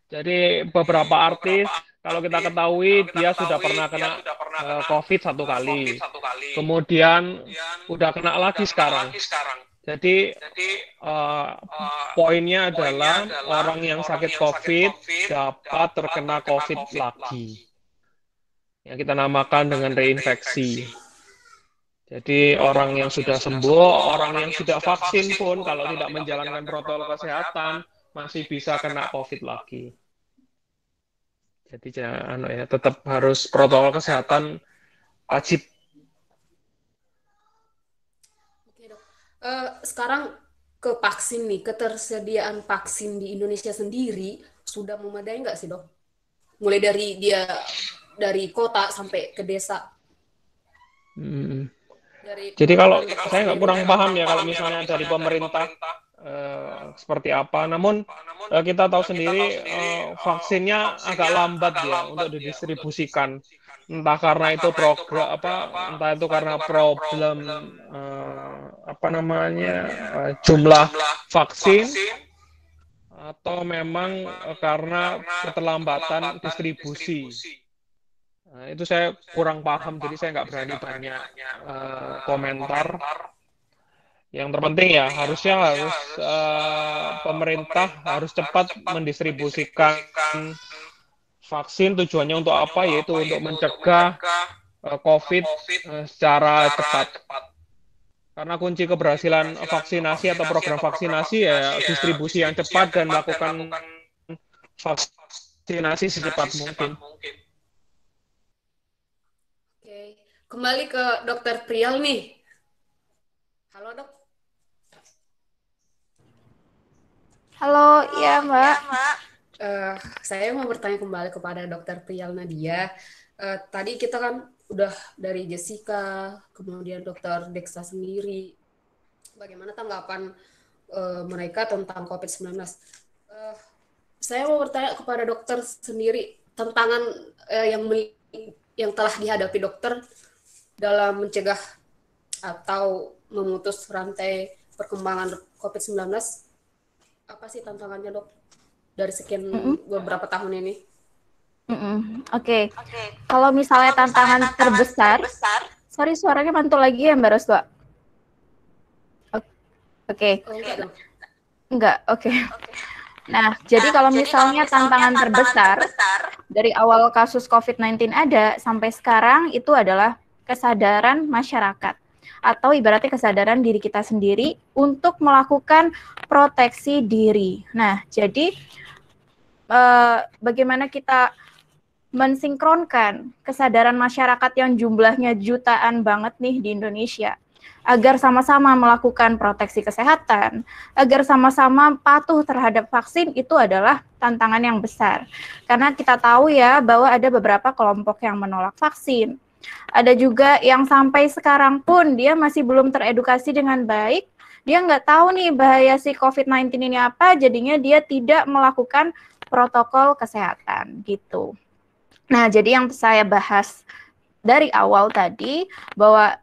Jadi beberapa artis, kalau kita ketahui dia sudah pernah kena COVID 1 kali, kemudian udah kena lagi sekarang. Jadi poinnya adalah orang yang sakit COVID dapat terkena COVID lagi, yang kita namakan dengan reinfeksi. Jadi orang yang sudah sembuh, orang yang sudah vaksin pun kalau tidak menjalankan protokol kesehatan masih bisa kena COVID lagi. Jadi tetap harus protokol kesehatan wajib. Oke dok. Sekarang ke vaksin nih, ketersediaan vaksin di Indonesia sendiri sudah memadai nggak sih dok? Mulai dari kota sampai ke desa. Jadi kalau saya nggak kurang paham ya kalau misalnya dari pemerintah seperti apa. Namun kita tahu sendiri vaksinnya agak lambat ya untuk didistribusikan. Entah karena itu karena problem jumlah vaksin atau memang karena keterlambatan distribusi. Nah, itu saya kurang paham, jadi saya nggak berani banyak komentar. Yang terpenting ya harusnya pemerintah harus cepat mendistribusikan vaksin. Tujuannya untuk apa? Yaitu untuk mencegah COVID secara cepat. Karena kunci keberhasilan vaksinasi atau program vaksinasi ya distribusi yang cepat dan melakukan vaksinasi secepat mungkin. Kembali ke Dokter Prial nih. Halo dok. Halo, iya Mbak. Saya mau bertanya kembali kepada Dokter Prial Nadia. Tadi kita kan udah dari Jessica, kemudian Dokter Dexa sendiri. Bagaimana tanggapan mereka tentang COVID-19? Saya mau bertanya kepada dokter sendiri, tantangan yang telah dihadapi dokter dalam mencegah atau memutus rantai perkembangan COVID-19, apa sih tantangannya dok dari sekian beberapa tahun ini? Oke. Kalau misalnya tantangan terbesar, sorry suaranya mantul lagi ya Mbak Roswa? Oke. Enggak, oke. Nah, jadi kalau misalnya tantangan terbesar dari awal kasus COVID-19 ada sampai sekarang itu adalah kesadaran masyarakat atau ibaratnya kesadaran diri kita sendiri untuk melakukan proteksi diri. Nah, jadi bagaimana kita mensinkronkan kesadaran masyarakat yang jumlahnya jutaan banget nih di Indonesia agar sama-sama melakukan proteksi kesehatan, agar sama-sama patuh terhadap vaksin, itu adalah tantangan yang besar. Karena kita tahu ya bahwa ada beberapa kelompok yang menolak vaksin. Ada juga yang sampai sekarang pun dia masih belum teredukasi dengan baik, dia nggak tahu nih bahaya si COVID-19 ini apa, jadinya dia tidak melakukan protokol kesehatan gitu. Nah, jadi yang saya bahas dari awal tadi bahwa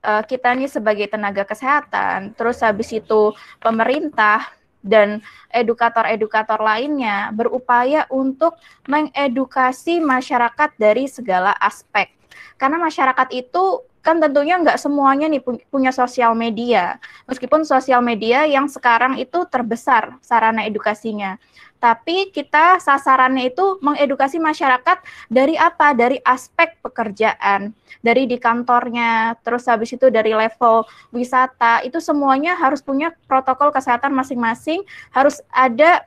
kita nih sebagai tenaga kesehatan, terus habis itu pemerintah dan edukator-edukator lainnya berupaya untuk mengedukasi masyarakat dari segala aspek. Karena masyarakat itu kan tentunya nggak semuanya nih punya sosial media. Meskipun sosial media yang sekarang itu terbesar sarana edukasinya. Tapi kita sasarannya itu mengedukasi masyarakat dari apa? Dari aspek pekerjaan, dari di kantornya, terus habis itu dari level wisata, itu semuanya harus punya protokol kesehatan masing-masing, harus ada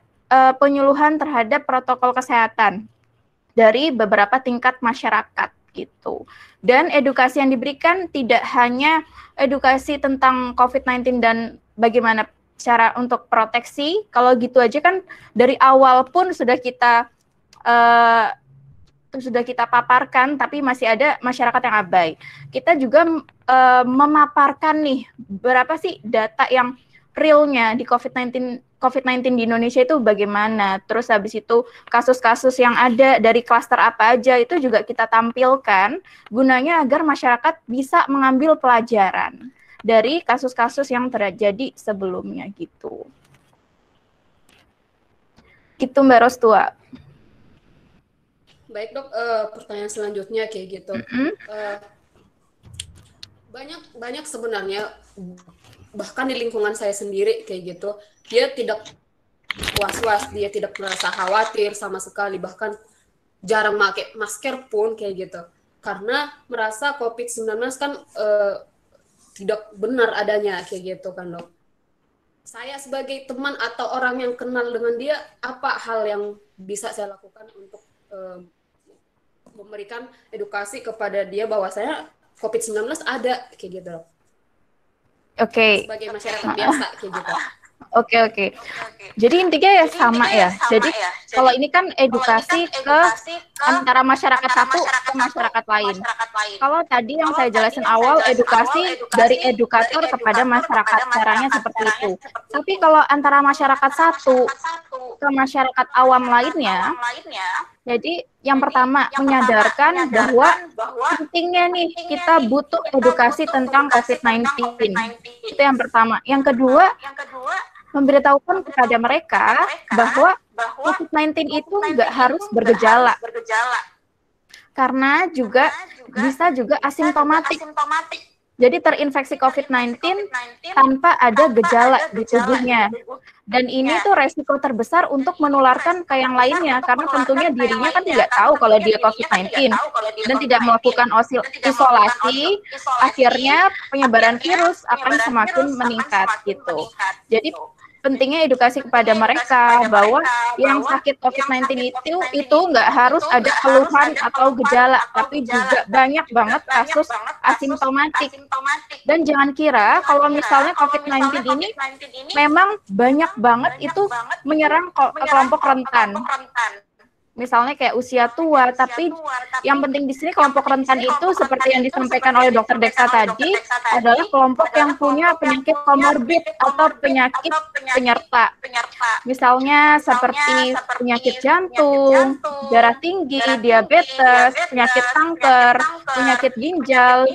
penyuluhan terhadap protokol kesehatan dari beberapa tingkat masyarakat gitu. Dan edukasi yang diberikan tidak hanya edukasi tentang COVID-19 dan bagaimana cara untuk proteksi, kalau gitu aja kan dari awal pun sudah kita paparkan, tapi masih ada masyarakat yang abai. Kita juga memaparkan nih berapa sih data yang realnya di COVID-19 di Indonesia itu bagaimana. Terus habis itu kasus-kasus yang ada dari klaster apa aja itu juga kita tampilkan gunanya agar masyarakat bisa mengambil pelajaran dari kasus-kasus yang terjadi sebelumnya gitu. Gitu Mbak Rostua. Baik dok, pertanyaan selanjutnya kayak gitu. Banyak sebenarnya, bahkan di lingkungan saya sendiri kayak gitu, dia tidak was-was, dia tidak merasa khawatir sama sekali, bahkan jarang pakai masker pun kayak gitu, karena merasa COVID-19 kan tidak benar adanya kayak gitu kan dok. Saya sebagai teman atau orang yang kenal dengan dia, apa hal yang bisa saya lakukan untuk memberikan edukasi kepada dia bahwa saya COVID-19 ada kayak gitu dok. Oke. Sebagai masyarakat biasa kayak gitu. Oke. Jadi intinya ya sama ya. Jadi kalau ini kan edukasi ke antara masyarakat satu ke masyarakat lain. Kalau tadi yang saya jelasin awal edukasi dari edukator kepada masyarakat, caranya seperti itu. Tapi kalau antara masyarakat satu ke masyarakat awam lainnya, jadi yang pertama menyadarkan bahwa pentingnya nih kita butuh edukasi tentang COVID-19. Itu yang pertama. Yang kedua, memberitahukan kepada mereka bahwa COVID-19 itu nggak harus bergejala. Karena juga bisa juga asimptomatik. Jadi terinfeksi COVID-19 tanpa ada gejala di tubuhnya. Dan ini tuh resiko terbesar untuk menularkan ke yang lainnya, karena tentunya dirinya kan tidak tahu kalau dia COVID-19 dan tidak melakukan isolasi, akhirnya penyebaran virus akan semakin meningkat gitu. Jadi pentingnya edukasi kepada mereka bahwa yang sakit COVID-19 itu nggak harus ada keluhan atau gejala, tapi juga banyak banget kasus asimptomatik. Dan jangan kira kalau misalnya COVID-19 ini memang banyak banget itu menyerang kelompok rentan. Misalnya kayak usia tua, tapi yang penting di sini kelompok rentan itu seperti yang disampaikan oleh Dr. Deksa tadi adalah kelompok yang punya penyakit komorbid atau penyakit penyerta. Misalnya seperti penyakit jantung, darah tinggi, diabetes, penyakit kanker, penyakit ginjal,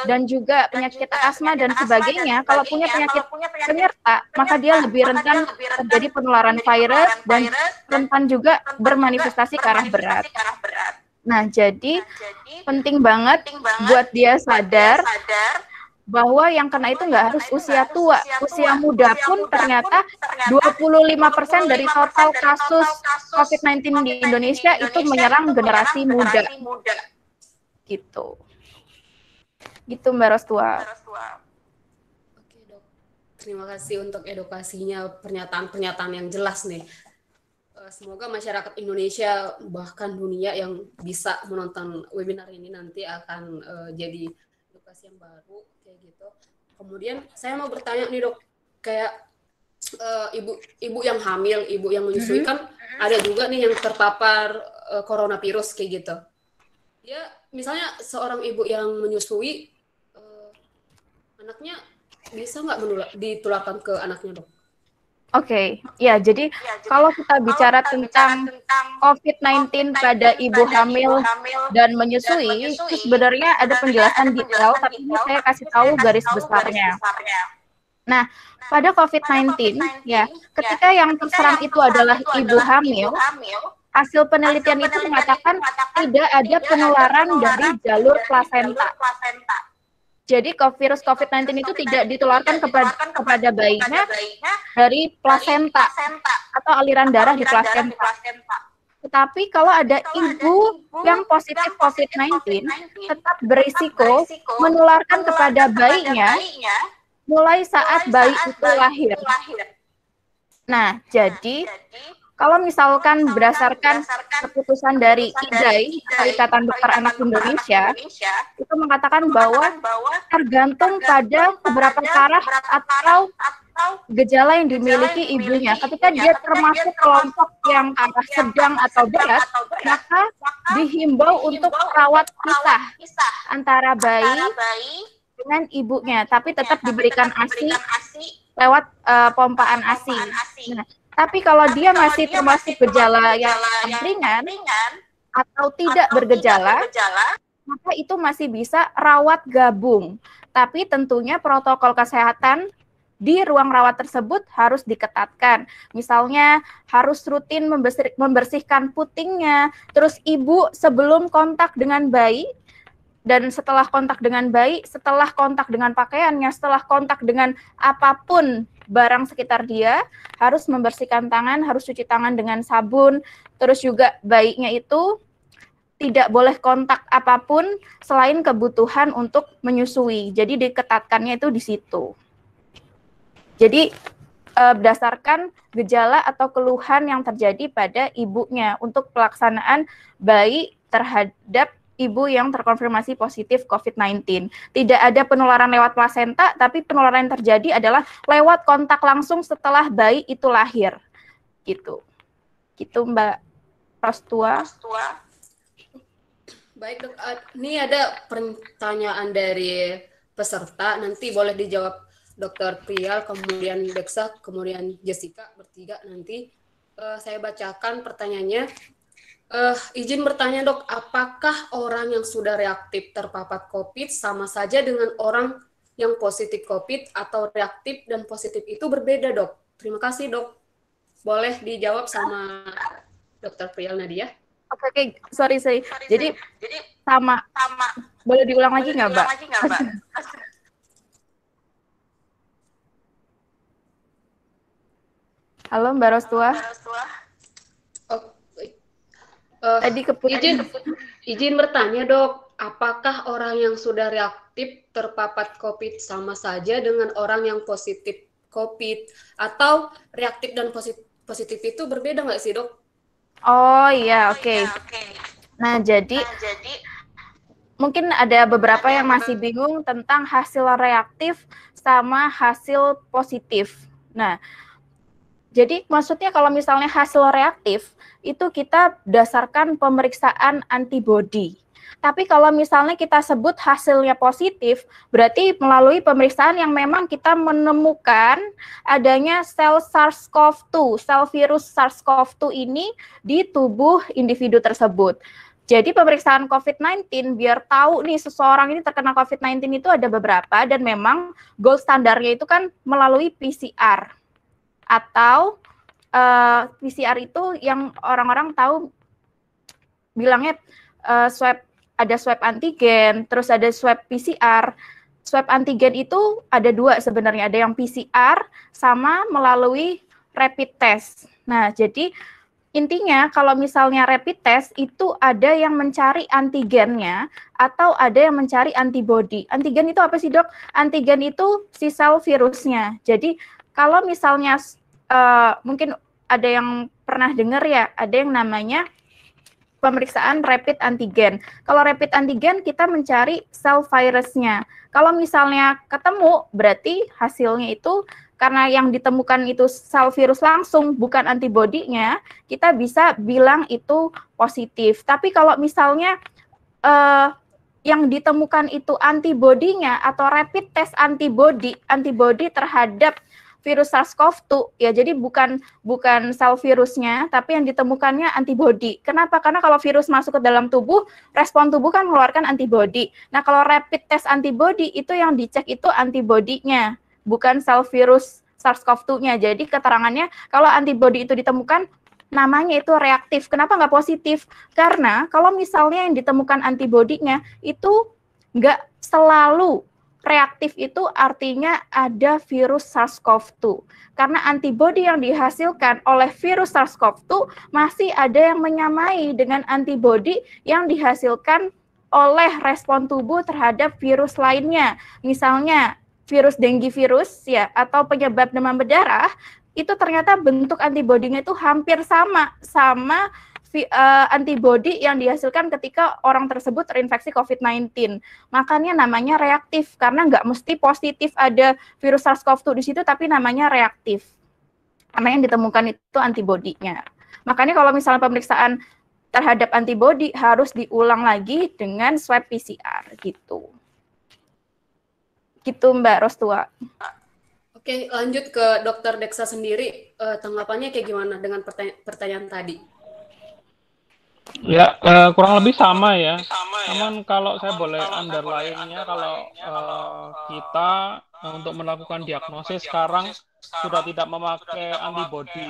dan juga penyakit asma dan sebagainya. Kalau punya penyakit penyerta, maka dia lebih rentan terjadi penularan virus dan rentan juga bermanifestasi ke arah berat. Nah, jadi penting banget buat dia sadar bahwa yang kena itu nggak harus usia tua. Usia muda pun ternyata 25% dari total kasus COVID-19 di Indonesia itu menyerang generasi muda. Gitu. Gitu Mbak Rostua. Oke dok, terima kasih untuk edukasinya, pernyataan-pernyataan yang jelas nih. Semoga masyarakat Indonesia bahkan dunia yang bisa menonton webinar ini nanti akan jadi edukasi yang baru kayak gitu. Kemudian saya mau bertanya nih dok, kayak ibu yang hamil, ibu yang menyusui kan ada juga nih yang terpapar coronavirus kayak gitu. Ya misalnya seorang ibu yang menyusui, anaknya bisa nggak ditularkan ke anaknya dok? Oke, ya jadi kalau kita bicara tentang COVID-19 pada ibu hamil dan menyusui, itu sebenarnya ada penjelasan detail, tapi ini saya kasih tahu garis besarnya. Nah, pada COVID-19, ya, ketika yang terserang itu adalah ibu hamil, hasil penelitian itu mengatakan tidak ada penularan dari jalur plasenta. Jadi virus COVID-19 itu tidak ditularkan kepada bayinya dari plasenta atau aliran darah di plasenta. Tetapi kalau ada ibu yang positif COVID-19, tetap berisiko menularkan kepada bayinya mulai saat bayi itu lahir. Nah, jadi kalau misalkan berdasarkan keputusan dari IDAI, Ikatan Dokter Anak Indonesia, itu mengatakan bahwa tergantung pada seberapa parah atau gejala yang dimiliki ibunya. Ketika dia termasuk kelompok yang arah sedang atau berat, maka dihimbau untuk rawat pisah antara bayi dengan ibunya, tapi tetap diberikan ASI lewat pompaan ASI. Nah, tapi kalau dia masih termasuk gejala yang ringan atau tidak bergejala, maka itu masih bisa rawat gabung. Tapi tentunya protokol kesehatan di ruang rawat tersebut harus diketatkan. Misalnya harus rutin membersihkan putingnya, terus ibu sebelum kontak dengan bayi, dan setelah kontak dengan bayi, setelah kontak dengan pakaiannya, setelah kontak dengan apapun barang sekitar dia, harus membersihkan tangan, harus cuci tangan dengan sabun, terus juga bayinya itu tidak boleh kontak apapun selain kebutuhan untuk menyusui. Jadi diketatkannya itu di situ. Jadi berdasarkan gejala atau keluhan yang terjadi pada ibunya untuk pelaksanaan bayi terhadap ibu yang terkonfirmasi positif COVID-19. Tidak ada penularan lewat plasenta, tapi penularan yang terjadi adalah lewat kontak langsung setelah bayi itu lahir. Gitu. Gitu Mbak Prostua. Baik dok, ini ada pertanyaan dari peserta, nanti boleh dijawab Dr. Prial, kemudian Deksa, kemudian Jessica, bertiga nanti. Saya bacakan pertanyaannya. Izin bertanya dok, apakah orang yang sudah reaktif terpapar COVID sama saja dengan orang yang positif COVID atau reaktif dan positif itu berbeda dok? Terima kasih dok. Boleh dijawab sama Dr. Prial Nadia? Oke, sorry. Jadi sama. Boleh diulang lagi nggak Mbak? Halo Mbak Rostua. Tadi izin bertanya dok, apakah orang yang sudah reaktif terpapar COVID sama saja dengan orang yang positif COVID atau reaktif dan positif itu berbeda nggak sih dok? Oh iya, oke. Nah jadi mungkin ada beberapa yang masih bingung tentang hasil reaktif sama hasil positif. Nah, jadi maksudnya kalau misalnya hasil reaktif itu kita berdasarkan pemeriksaan antibodi. Tapi kalau misalnya kita sebut hasilnya positif, berarti melalui pemeriksaan yang memang kita menemukan adanya sel SARS-CoV-2, sel virus SARS-CoV-2 ini di tubuh individu tersebut. Jadi pemeriksaan COVID-19 biar tahu nih seseorang ini terkena COVID-19 itu ada beberapa, dan memang gold standarnya itu kan melalui PCR. Atau PCR itu yang orang-orang tahu bilangnya ada swab antigen, terus ada swab PCR. Swab antigen itu ada dua sebenarnya, ada yang PCR sama melalui rapid test. Nah, jadi intinya kalau misalnya rapid test itu ada yang mencari antigennya atau ada yang mencari antibody. Antigen itu apa sih dok? Antigen itu si sel virusnya. Jadi kalau misalnya mungkin ada yang pernah dengar ya, ada yang namanya pemeriksaan rapid antigen. Kalau rapid antigen kita mencari sel virusnya. Kalau misalnya ketemu, berarti hasilnya itu karena yang ditemukan itu sel virus langsung, bukan antibodinya, kita bisa bilang itu positif. Tapi kalau misalnya yang ditemukan itu antibodinya atau rapid test antibody terhadap virus SARS-CoV-2 ya. Jadi bukan sel virusnya, tapi yang ditemukannya antibodi. Kenapa? Karena kalau virus masuk ke dalam tubuh, respon tubuh kan mengeluarkan antibodi. Nah, kalau rapid test antibodi itu yang dicek itu antibodinya, bukan sel virus SARS-CoV-2-nya. Jadi keterangannya kalau antibodi itu ditemukan, namanya itu reaktif. Kenapa nggak positif? Karena kalau misalnya yang ditemukan antibodinya itu nggak selalu reaktif, itu artinya ada virus SARS-CoV-2. Karena antibodi yang dihasilkan oleh virus SARS-CoV-2 masih ada yang menyamai dengan antibodi yang dihasilkan oleh respon tubuh terhadap virus lainnya. Misalnya virus dengue virus ya, atau penyebab demam berdarah, itu ternyata bentuk antibodinya itu hampir sama antibodi yang dihasilkan ketika orang tersebut terinfeksi COVID-19. Makanya namanya reaktif, karena nggak mesti positif ada virus SARS-CoV-2 di situ, tapi namanya reaktif. Karena yang ditemukan itu antibodinya. Makanya kalau misalnya pemeriksaan terhadap antibodi harus diulang lagi dengan swab PCR gitu. Gitu Mbak Rostua. Oke, lanjut ke Dokter Deksa sendiri. Tanggapannya kayak gimana dengan pertanyaan tadi? Ya, kurang lebih sama ya. Namun kalau saya boleh underline-nya, kalau kita untuk melakukan diagnosis sekarang sudah tidak memakai antibodi.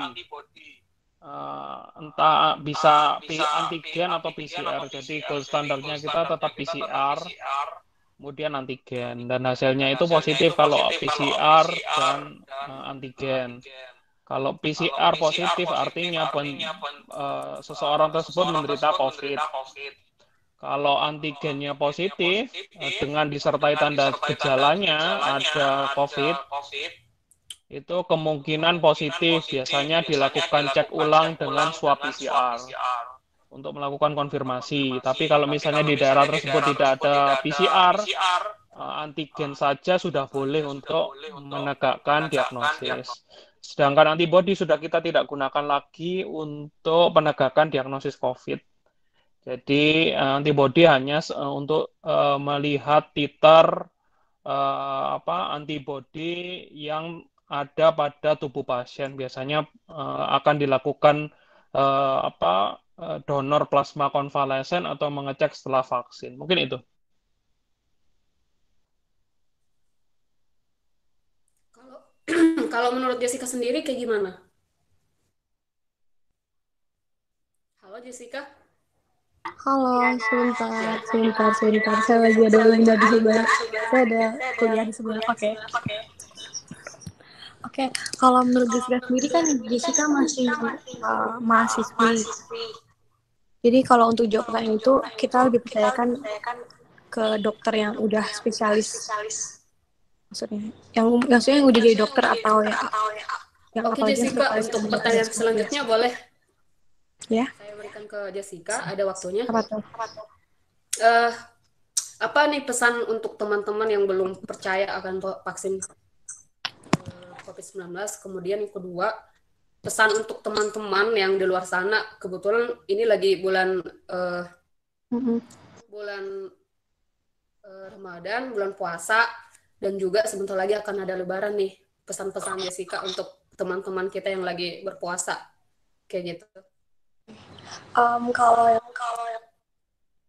Entah bisa antigen atau PCR. Jadi gold standarnya kita tetap PCR, kemudian antigen. Dan hasilnya itu positif kalau PCR dan antigen. Kalau PCR positif artinya seseorang tersebut menderita COVID. Kalau antigennya positif dengan disertai tanda gejalanya ada COVID, itu kemungkinan positif. Biasanya dilakukan cek ulang dengan swab PCR untuk melakukan konfirmasi. Tapi kalau misalnya di daerah tersebut tidak ada PCR, antigen saja sudah boleh untuk menegakkan diagnosis. Sedangkan antibodi sudah kita tidak gunakan lagi untuk penegakan diagnosis COVID. Jadi antibodi hanya untuk melihat titer antibodi yang ada pada tubuh pasien. Biasanya akan dilakukan donor plasma konvalesen atau mengecek setelah vaksin. Mungkin itu. Kalau menurut Jessica sendiri kayak gimana? Halo Jessica. Halo, sebentar. Saya lagi ada webinar di sebelah. Saya ada kuliah di sebelah. Oke. Kalau menurut Jessica sendiri kan Jessica masih mahasiswi. Jadi kalau untuk jawab pertanyaan itu kita lebih percayakan ke dokter yang udah spesialis. Maksudnya yang udah jadi dokter atau yang Oke Jessica, untuk pertanyaan selanjutnya boleh? Ya. Saya berikan ke Jessica, ada waktunya. Apa tuh? Apa nih pesan untuk teman-teman yang belum percaya akan vaksin COVID-19? Kemudian yang kedua, pesan untuk teman-teman yang di luar sana, kebetulan ini lagi bulan Ramadan, bulan puasa, dan juga sebentar lagi akan ada Lebaran nih. Pesan-pesan Jessica untuk teman-teman kita yang lagi berpuasa, kayak gitu. Kalau yang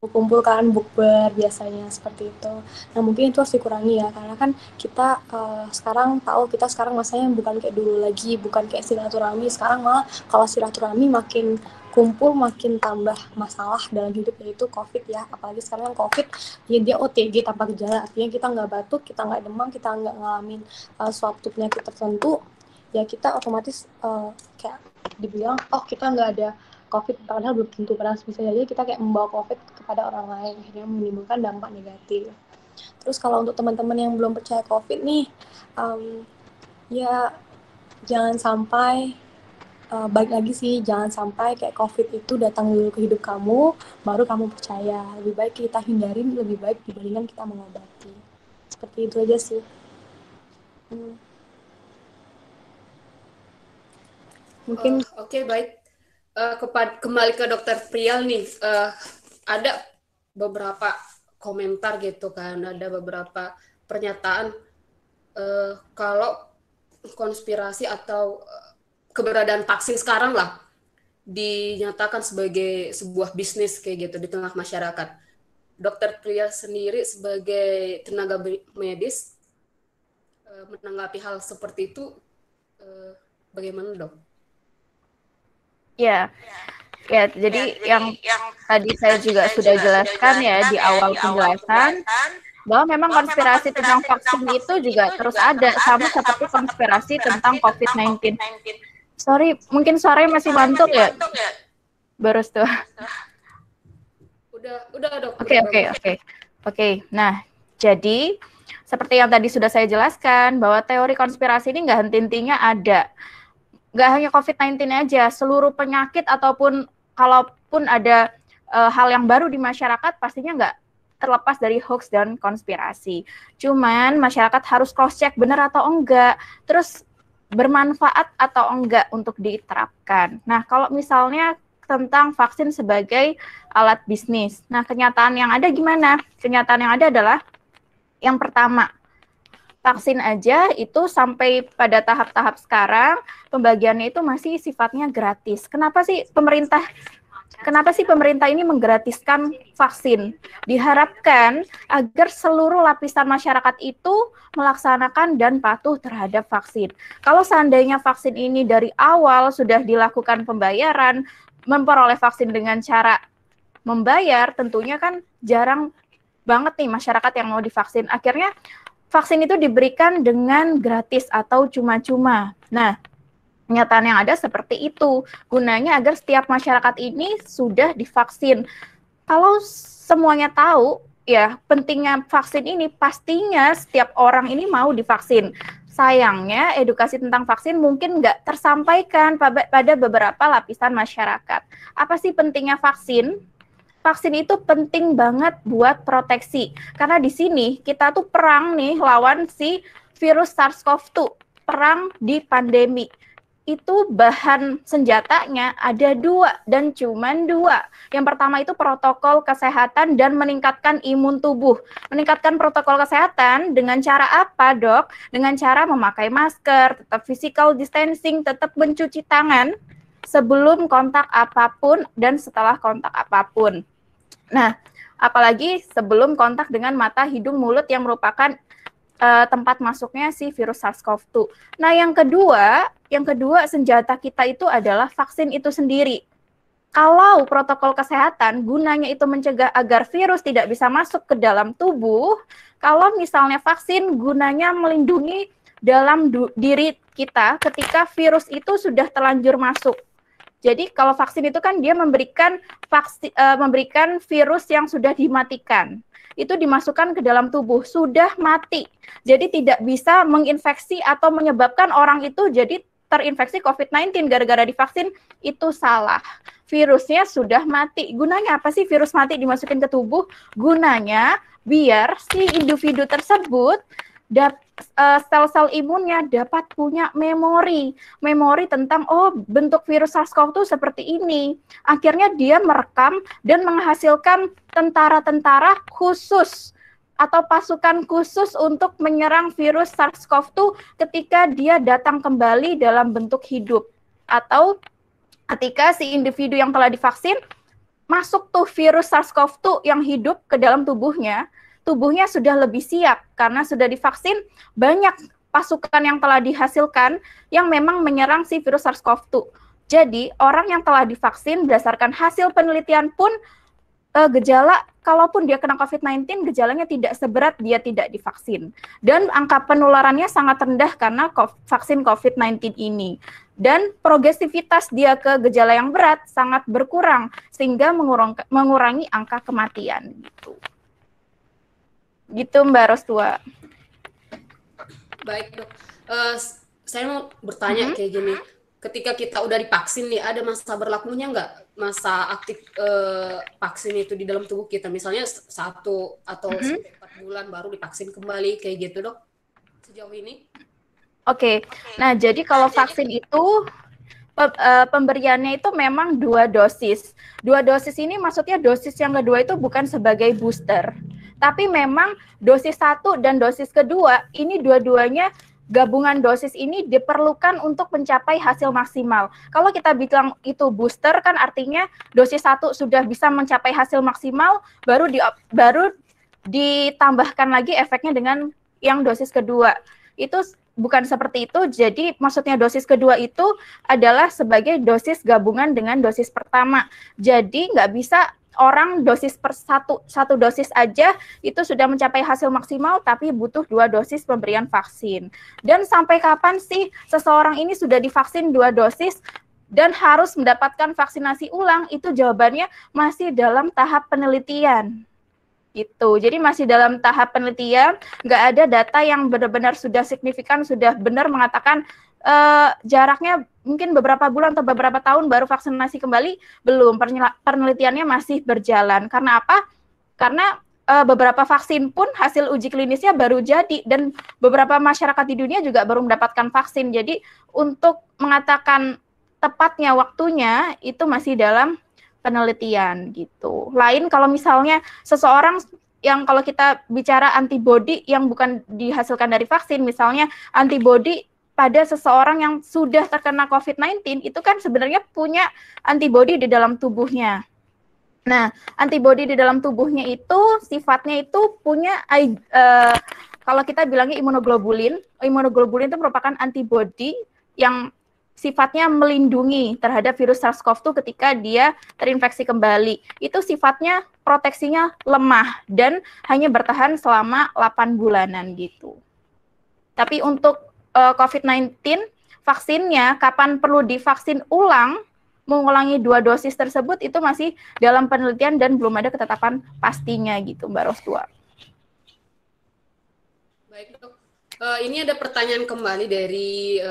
kumpulkan bukber biasanya seperti itu. Nah mungkin itu harus dikurangi ya, karena kan kita sekarang masanya bukan kayak dulu lagi, bukan kayak silaturahmi. Sekarang malah kalau silaturahmi makin kumpul makin tambah masalah dalam hidup, yaitu COVID ya. Apalagi sekarang COVID ya dia OTG tanpa gejala, artinya kita nggak batuk, kita nggak demam, kita nggak ngalamin suatu penyakit tertentu, ya kita otomatis kayak dibilang kita nggak ada COVID, padahal belum tentu. Padahal bisa jadi kita kayak membawa COVID kepada orang lain, akhirnya menimbulkan dampak negatif. Terus kalau untuk teman-teman yang belum percaya COVID nih, ya jangan sampai balik lagi sih, jangan sampai kayak COVID itu datang dulu ke hidup kamu, baru kamu percaya. Lebih baik kita hindarin, lebih baik dibandingkan kita mengobati. Seperti itu aja sih. Mungkin. Oke, baik. Kembali ke Dokter Prial nih, ada beberapa komentar gitu kan, ada beberapa pernyataan kalau konspirasi atau keberadaan vaksin sekarang lah dinyatakan sebagai sebuah bisnis kayak gitu di tengah masyarakat. Dokter Priya sendiri sebagai tenaga medis menanggapi hal seperti itu bagaimana, Dok? Ya, jadi yang tadi saya juga sudah jelaskan ya di awal penjelasan, bahwa memang konspirasi tentang vaksin itu juga terus ada, sama seperti konspirasi tentang COVID-19. Sorry, mungkin suaranya masih mantul ya? Baru tuh. Udah Dok. Oke. Nah, jadi seperti yang tadi sudah saya jelaskan, bahwa teori konspirasi ini nggak henti-hentinya ada. Nggak hanya COVID-19 aja, seluruh penyakit ataupun kalaupun ada hal yang baru di masyarakat, pastinya nggak terlepas dari hoax dan konspirasi. Cuman masyarakat harus cross-check benar atau enggak, terus bermanfaat atau enggak untuk diterapkan. Nah, kalau misalnya tentang vaksin sebagai alat bisnis, nah kenyataan yang ada gimana? Kenyataan yang ada adalah yang pertama, vaksin aja itu sampai pada tahap-tahap sekarang pembagiannya itu masih sifatnya gratis. Kenapa sih pemerintah ini menggratiskan vaksin? Diharapkan agar seluruh lapisan masyarakat itu melaksanakan dan patuh terhadap vaksin. Kalau seandainya vaksin ini dari awal sudah dilakukan pembayaran, memperoleh vaksin dengan cara membayar, tentunya kan jarang banget nih masyarakat yang mau divaksin. Akhirnya vaksin itu diberikan dengan gratis atau cuma-cuma. Nah, kenyataan yang ada seperti itu. Gunanya agar setiap masyarakat ini sudah divaksin. Kalau semuanya tahu, ya pentingnya vaksin ini, pastinya setiap orang ini mau divaksin. Sayangnya, edukasi tentang vaksin mungkin nggak tersampaikan pada beberapa lapisan masyarakat. Apa sih pentingnya vaksin? Vaksin itu penting banget buat proteksi. Karena di sini kita tuh perang nih lawan si virus SARS-CoV-2. Perang di pandemi. Itu bahan senjatanya ada 2 dan cuman 2. Yang pertama itu protokol kesehatan dan meningkatkan imun tubuh. Meningkatkan protokol kesehatan dengan cara apa, Dok? Dengan cara memakai masker, tetap physical distancing, tetap mencuci tangan sebelum kontak apapun dan setelah kontak apapun. Nah, apalagi sebelum kontak dengan mata, hidung, mulut yang merupakan tempat masuknya si virus SARS-CoV-2. Nah, yang kedua senjata kita itu adalah vaksin itu sendiri. Kalau protokol kesehatan gunanya itu mencegah agar virus tidak bisa masuk ke dalam tubuh, kalau misalnya vaksin gunanya melindungi dalam diri kita ketika virus itu sudah terlanjur masuk. Jadi kalau vaksin itu kan dia memberikan virus yang sudah dimatikan. Itu dimasukkan ke dalam tubuh, sudah mati. Jadi tidak bisa menginfeksi atau menyebabkan orang itu jadi terinfeksi COVID-19 gara-gara divaksin, itu salah. Virusnya sudah mati. Gunanya apa sih virus mati dimasukin ke tubuh? Gunanya biar si individu tersebut sel-sel imunnya dapat punya memori tentang bentuk virus SARS-CoV-2 seperti ini. Akhirnya dia merekam dan menghasilkan tentara-tentara khusus atau pasukan khusus untuk menyerang virus SARS-CoV-2 ketika dia datang kembali dalam bentuk hidup. Atau ketika si individu yang telah divaksin masuk tuh virus SARS-CoV-2 yang hidup ke dalam tubuhnya sudah lebih siap karena sudah divaksin, banyak pasukan yang telah dihasilkan yang memang menyerang si virus SARS-CoV-2. Jadi, orang yang telah divaksin berdasarkan hasil penelitian pun gejala, kalaupun dia kena COVID-19, gejalanya tidak seberat dia tidak divaksin. Dan angka penularannya sangat rendah karena vaksin COVID-19 ini. Dan progresivitas dia ke gejala yang berat sangat berkurang, sehingga mengurangi angka kematian. Gitu Mbak Rostua. Baik, Dok. Saya mau bertanya kayak gini. Ketika kita udah divaksin nih, ada masa berlakunya nggak? Masa aktif vaksin itu di dalam tubuh kita? Misalnya 1 atau 4 bulan baru divaksin kembali, kayak gitu, Dok? Sejauh ini? Oke. Nah, jadi kalau vaksin itu pemberiannya itu memang 2 dosis. 2 dosis ini maksudnya dosis yang kedua itu bukan sebagai booster. Tapi memang dosis 1 dan dosis kedua ini dua-duanya gabungan dosis ini diperlukan untuk mencapai hasil maksimal. Kalau kita bilang itu booster kan artinya dosis 1 sudah bisa mencapai hasil maksimal, baru ditambahkan lagi efeknya dengan yang dosis kedua. Itu bukan seperti itu, jadi maksudnya dosis kedua itu adalah sebagai dosis gabungan dengan dosis pertama. Jadi nggak bisa orang dosis per satu dosis aja itu sudah mencapai hasil maksimal, tapi butuh 2 dosis pemberian vaksin. Dan sampai kapan sih seseorang ini sudah divaksin 2 dosis dan harus mendapatkan vaksinasi ulang? Itu jawabannya masih dalam tahap penelitian. Gitu. Jadi masih dalam tahap penelitian, nggak ada data yang benar-benar sudah signifikan, sudah benar mengatakan jaraknya mungkin beberapa bulan atau beberapa tahun baru vaksinasi kembali, belum. Penelitiannya masih berjalan. Karena apa? Karena beberapa vaksin pun hasil uji klinisnya baru jadi, dan beberapa masyarakat di dunia juga baru mendapatkan vaksin. Jadi untuk mengatakan tepatnya waktunya itu masih dalam penelitian gitu. Lain kalau misalnya seseorang yang kalau kita bicara antibodi yang bukan dihasilkan dari vaksin, misalnya antibodi pada seseorang yang sudah terkena COVID-19, itu kan sebenarnya punya antibodi di dalam tubuhnya. Nah, antibodi di dalam tubuhnya itu sifatnya itu punya kalau kita bilangnya imunoglobulin. Imunoglobulin itu merupakan antibodi yang sifatnya melindungi terhadap virus SARS-CoV-2 ketika dia terinfeksi kembali. Itu sifatnya proteksinya lemah dan hanya bertahan selama 8 bulanan gitu. Tapi untuk COVID-19, vaksinnya kapan perlu divaksin ulang, mengulangi 2 dosis tersebut itu masih dalam penelitian dan belum ada ketetapan pastinya gitu, Mbak Rostua. Baik, Dok. Ini ada pertanyaan kembali dari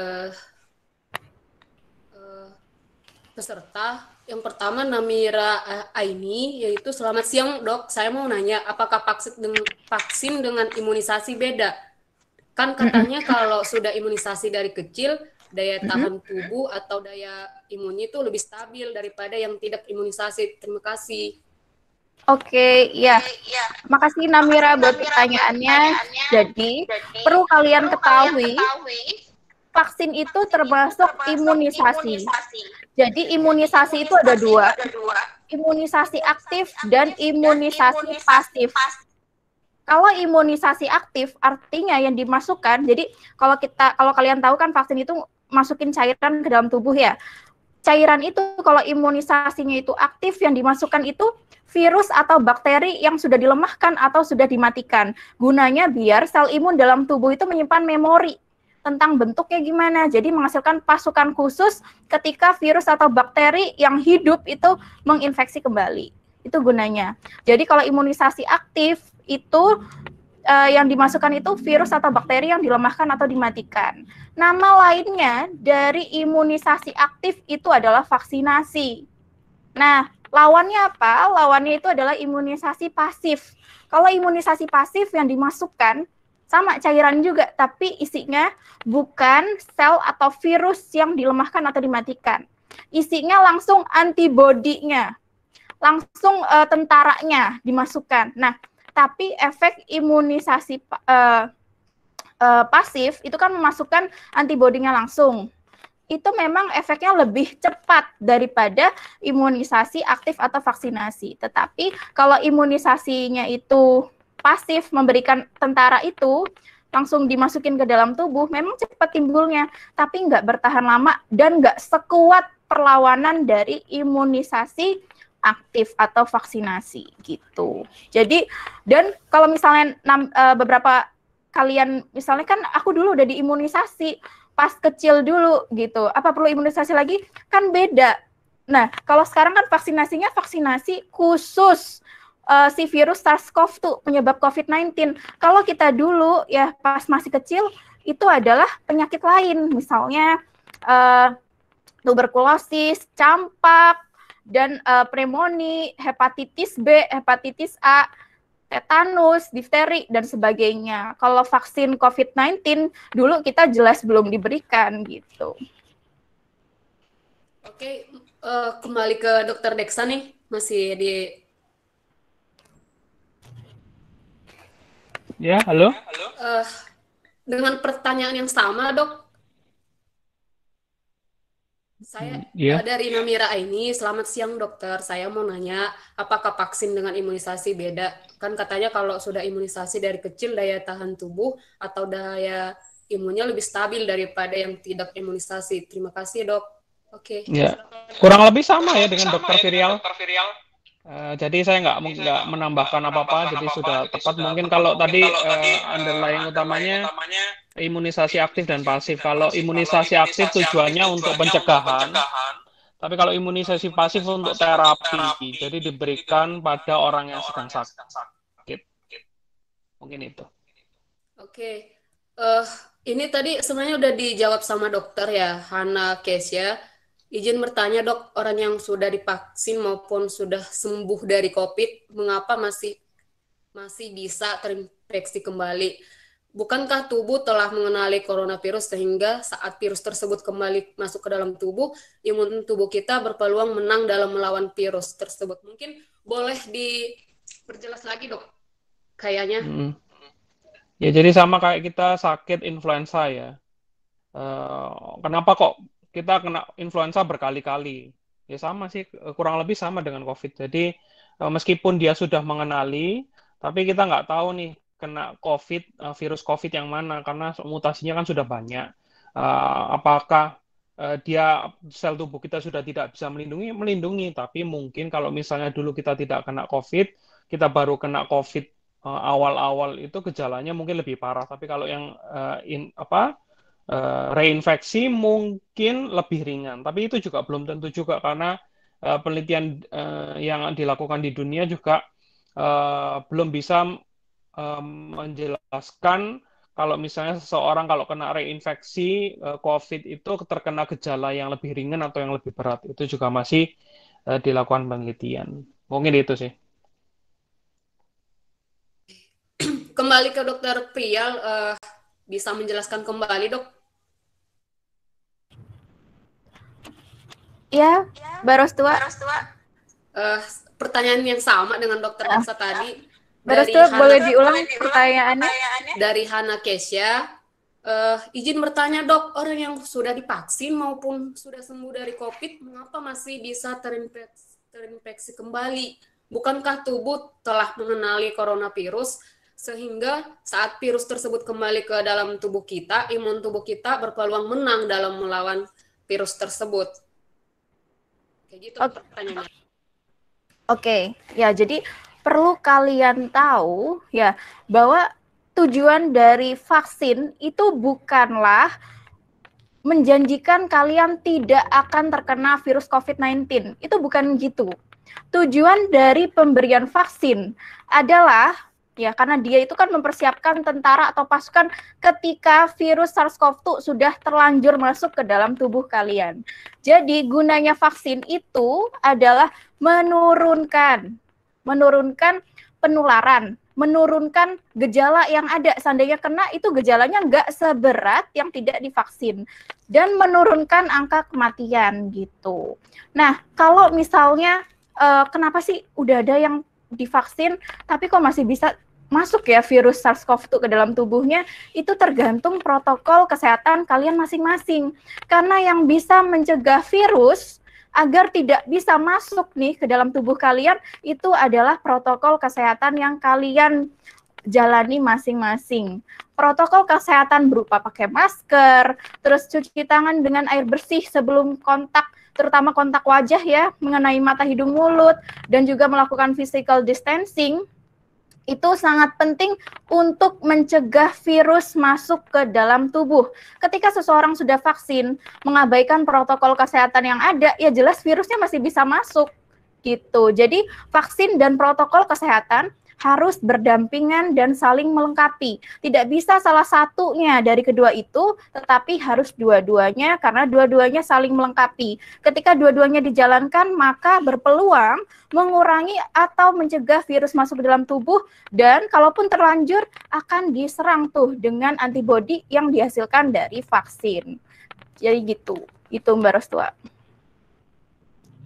peserta. Yang pertama Namira Aini, yaitu selamat siang Dok, saya mau nanya apakah vaksin dengan imunisasi beda? Kan katanya kalau sudah imunisasi dari kecil, daya tahan tubuh atau daya imunnya itu lebih stabil daripada yang tidak imunisasi. Terima kasih. Oke, ya. Makasih Namira buat pertanyaannya. Jadi, perlu kalian ketahui, vaksin itu termasuk imunisasi. Jadi imunisasi itu ada 2, imunisasi aktif dan imunisasi pasif. Kalau imunisasi aktif artinya yang dimasukkan, jadi kalau kalian tahu kan vaksin itu masukin cairan ke dalam tubuh ya. Cairan itu kalau imunisasinya itu aktif, yang dimasukkan itu virus atau bakteri yang sudah dilemahkan atau sudah dimatikan. Gunanya biar sel imun dalam tubuh itu menyimpan memori tentang bentuknya gimana. Jadi menghasilkan pasukan khusus ketika virus atau bakteri yang hidup itu menginfeksi kembali. Itu gunanya. Jadi kalau imunisasi aktif itu yang dimasukkan itu virus atau bakteri yang dilemahkan atau dimatikan. Nama lainnya dari imunisasi aktif itu adalah vaksinasi. Nah, lawannya apa? Lawannya itu adalah imunisasi pasif. Kalau imunisasi pasif yang dimasukkan sama cairan juga, tapi isinya bukan sel atau virus yang dilemahkan atau dimatikan. Isinya langsung antibodinya, langsung tentaranya dimasukkan. Nah, tapi efek imunisasi pasif itu kan memasukkan antibodinya langsung. Itu memang efeknya lebih cepat daripada imunisasi aktif atau vaksinasi. Tetapi kalau imunisasinya itu pasif, memberikan tentara itu langsung dimasukin ke dalam tubuh, memang cepat timbulnya, tapi nggak bertahan lama dan nggak sekuat perlawanan dari imunisasi aktif atau vaksinasi gitu. Jadi, dan kalau misalnya beberapa kalian, misalnya kan aku dulu udah diimunisasi pas kecil dulu gitu, apa perlu imunisasi lagi? Kan beda. Nah, kalau sekarang kan vaksinasinya vaksinasi khusus si virus SARS-CoV-2 penyebab COVID-19. Kalau kita dulu ya pas masih kecil itu adalah penyakit lain, misalnya tuberkulosis, campak, dan pneumonia, hepatitis B, hepatitis A, tetanus, difteri, dan sebagainya. Kalau vaksin COVID-19 dulu kita jelas belum diberikan gitu. Oke, kembali ke Dr. Deksa nih, masih di... Ya, halo? dengan pertanyaan yang sama, Dok. Saya Iya. dari Namira ini, selamat siang dokter. Saya mau nanya, apakah vaksin dengan imunisasi beda? Kan katanya kalau sudah imunisasi dari kecil, daya tahan tubuh atau daya imunnya lebih stabil daripada yang tidak imunisasi. Terima kasih dok. Oke. Ya, kurang lebih sama ya dengan dokter Virial. Jadi saya nggak menambahkan apa-apa, jadi sudah tepat. Mungkin kalau tadi underlying utamanya imunisasi aktif dan pasif. Kalau imunisasi aktif tujuannya untuk pencegahan, tapi kalau imunisasi pasif untuk terapi, jadi diberikan pada orang yang sedang sakit. Mungkin itu. Oke. Ini tadi sebenarnya udah dijawab sama dokter ya, Hana Kesia. Izin bertanya dok, orang yang sudah divaksin maupun sudah sembuh dari COVID, mengapa masih bisa terinfeksi kembali? Bukankah tubuh telah mengenali coronavirus sehingga saat virus tersebut kembali masuk ke dalam tubuh, imun tubuh kita berpeluang menang dalam melawan virus tersebut? Mungkin boleh diperjelas lagi dok, kayaknya. Ya jadi sama kayak kita sakit influenza ya. Kenapa kok kita kena influenza berkali-kali? Ya sama sih, kurang lebih sama dengan COVID. Jadi meskipun dia sudah mengenali, tapi kita nggak tahu nih kena COVID, virus COVID yang mana, karena mutasinya kan sudah banyak. Apakah dia sel tubuh kita sudah tidak bisa melindungi, tapi mungkin kalau misalnya dulu kita tidak kena COVID, kita baru kena COVID awal-awal itu gejalanya mungkin lebih parah. Tapi kalau yang reinfeksi mungkin lebih ringan, tapi itu juga belum tentu juga karena penelitian yang dilakukan di dunia juga belum bisa menjelaskan kalau misalnya seseorang kalau kena reinfeksi COVID itu terkena gejala yang lebih ringan atau yang lebih berat. Itu juga masih dilakukan penelitian. Mungkin itu sih. Kembali ke dokter Prial, bisa menjelaskan kembali dok? Ya, Baros tua. Pertanyaan yang sama dengan dokter Aksa tadi. Baros tua, boleh diulang pertanyaannya? Dari Hana Kesia, izin bertanya dok, orang yang sudah divaksin maupun sudah sembuh dari COVID, mengapa masih bisa terinfeksi kembali? Bukankah tubuh telah mengenali coronavirus, sehingga saat virus tersebut kembali ke dalam tubuh kita, imun tubuh kita berpeluang menang dalam melawan virus tersebut? Kayak gitu pertanyaannya. Oke, ya jadi perlu kalian tahu ya bahwa tujuan dari vaksin itu bukanlah menjanjikan kalian tidak akan terkena virus COVID-19. Itu bukan gitu. Tujuan dari pemberian vaksin adalah ya karena dia itu kan mempersiapkan tentara atau pasukan ketika virus SARS-CoV-2 sudah terlanjur masuk ke dalam tubuh kalian. Jadi gunanya vaksin itu adalah menurunkan penularan, menurunkan gejala yang ada. Seandainya kena itu gejalanya nggak seberat yang tidak divaksin dan menurunkan angka kematian gitu. Nah, kalau misalnya kenapa sih udah ada yang divaksin tapi kok masih bisa masuk ya virus SARS-CoV-2 ke dalam tubuhnya, itu tergantung protokol kesehatan kalian masing-masing. Karena yang bisa mencegah virus agar tidak bisa masuk nih ke dalam tubuh kalian, itu adalah protokol kesehatan yang kalian jalani masing-masing. Protokol kesehatan berupa pakai masker, terus cuci tangan dengan air bersih sebelum kontak, terutama kontak wajah ya, mengenai mata, hidung, mulut, dan juga melakukan physical distancing. Itu sangat penting untuk mencegah virus masuk ke dalam tubuh. Ketika seseorang sudah vaksin, mengabaikan protokol kesehatan yang ada, ya jelas virusnya masih bisa masuk gitu. Jadi vaksin dan protokol kesehatan harus berdampingan dan saling melengkapi. Tidak bisa salah satunya dari kedua itu, tetapi harus dua-duanya karena dua-duanya saling melengkapi. Ketika dua-duanya dijalankan, maka berpeluang mengurangi atau mencegah virus masuk ke dalam tubuh dan kalaupun terlanjur akan diserang tuh dengan antibodi yang dihasilkan dari vaksin. Jadi gitu. Itu Mbak Rostua.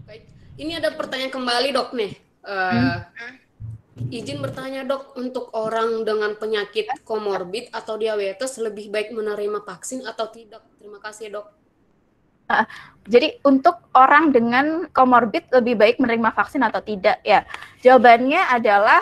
Baik. Ini ada pertanyaan kembali dok nih. Izin bertanya dok, untuk orang dengan penyakit komorbid atau diabetes lebih baik menerima vaksin atau tidak? Terima kasih dok. Jadi untuk orang dengan komorbid lebih baik menerima vaksin atau tidak ya? Jawabannya adalah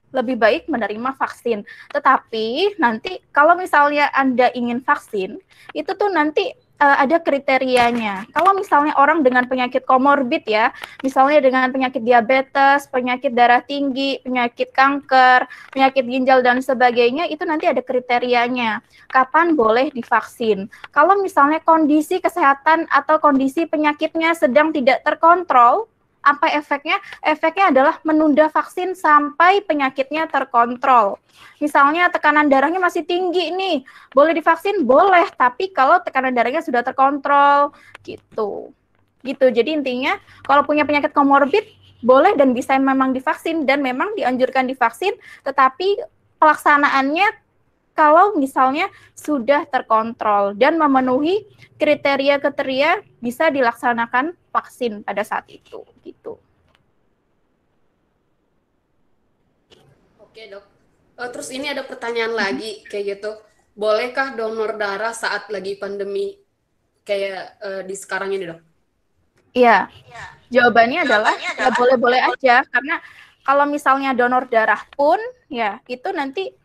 lebih baik menerima vaksin. Tetapi nanti kalau misalnya Anda ingin vaksin, itu tuh nanti ada kriterianya. Kalau misalnya orang dengan penyakit komorbid ya, misalnya dengan penyakit diabetes, penyakit darah tinggi, penyakit kanker, penyakit ginjal dan sebagainya, itu nanti ada kriterianya. Kapan boleh divaksin? Kalau misalnya kondisi kesehatan atau kondisi penyakitnya sedang tidak terkontrol, apa efeknya? Efeknya adalah menunda vaksin sampai penyakitnya terkontrol. Misalnya tekanan darahnya masih tinggi nih, boleh divaksin? Boleh, tapi kalau tekanan darahnya sudah terkontrol, gitu. Gitu, jadi intinya kalau punya penyakit komorbid, boleh dan bisa memang divaksin, dan memang dianjurkan divaksin, tetapi pelaksanaannya kalau misalnya sudah terkontrol dan memenuhi kriteria-kriteria bisa dilaksanakan vaksin pada saat itu gitu. Oke dok. Terus ini ada pertanyaan lagi kayak gitu. Bolehkah donor darah saat lagi pandemi kayak di sekarang ini dok? Iya, jawabannya adalah ya boleh-boleh aja, karena kalau misalnya donor darah pun ya itu nanti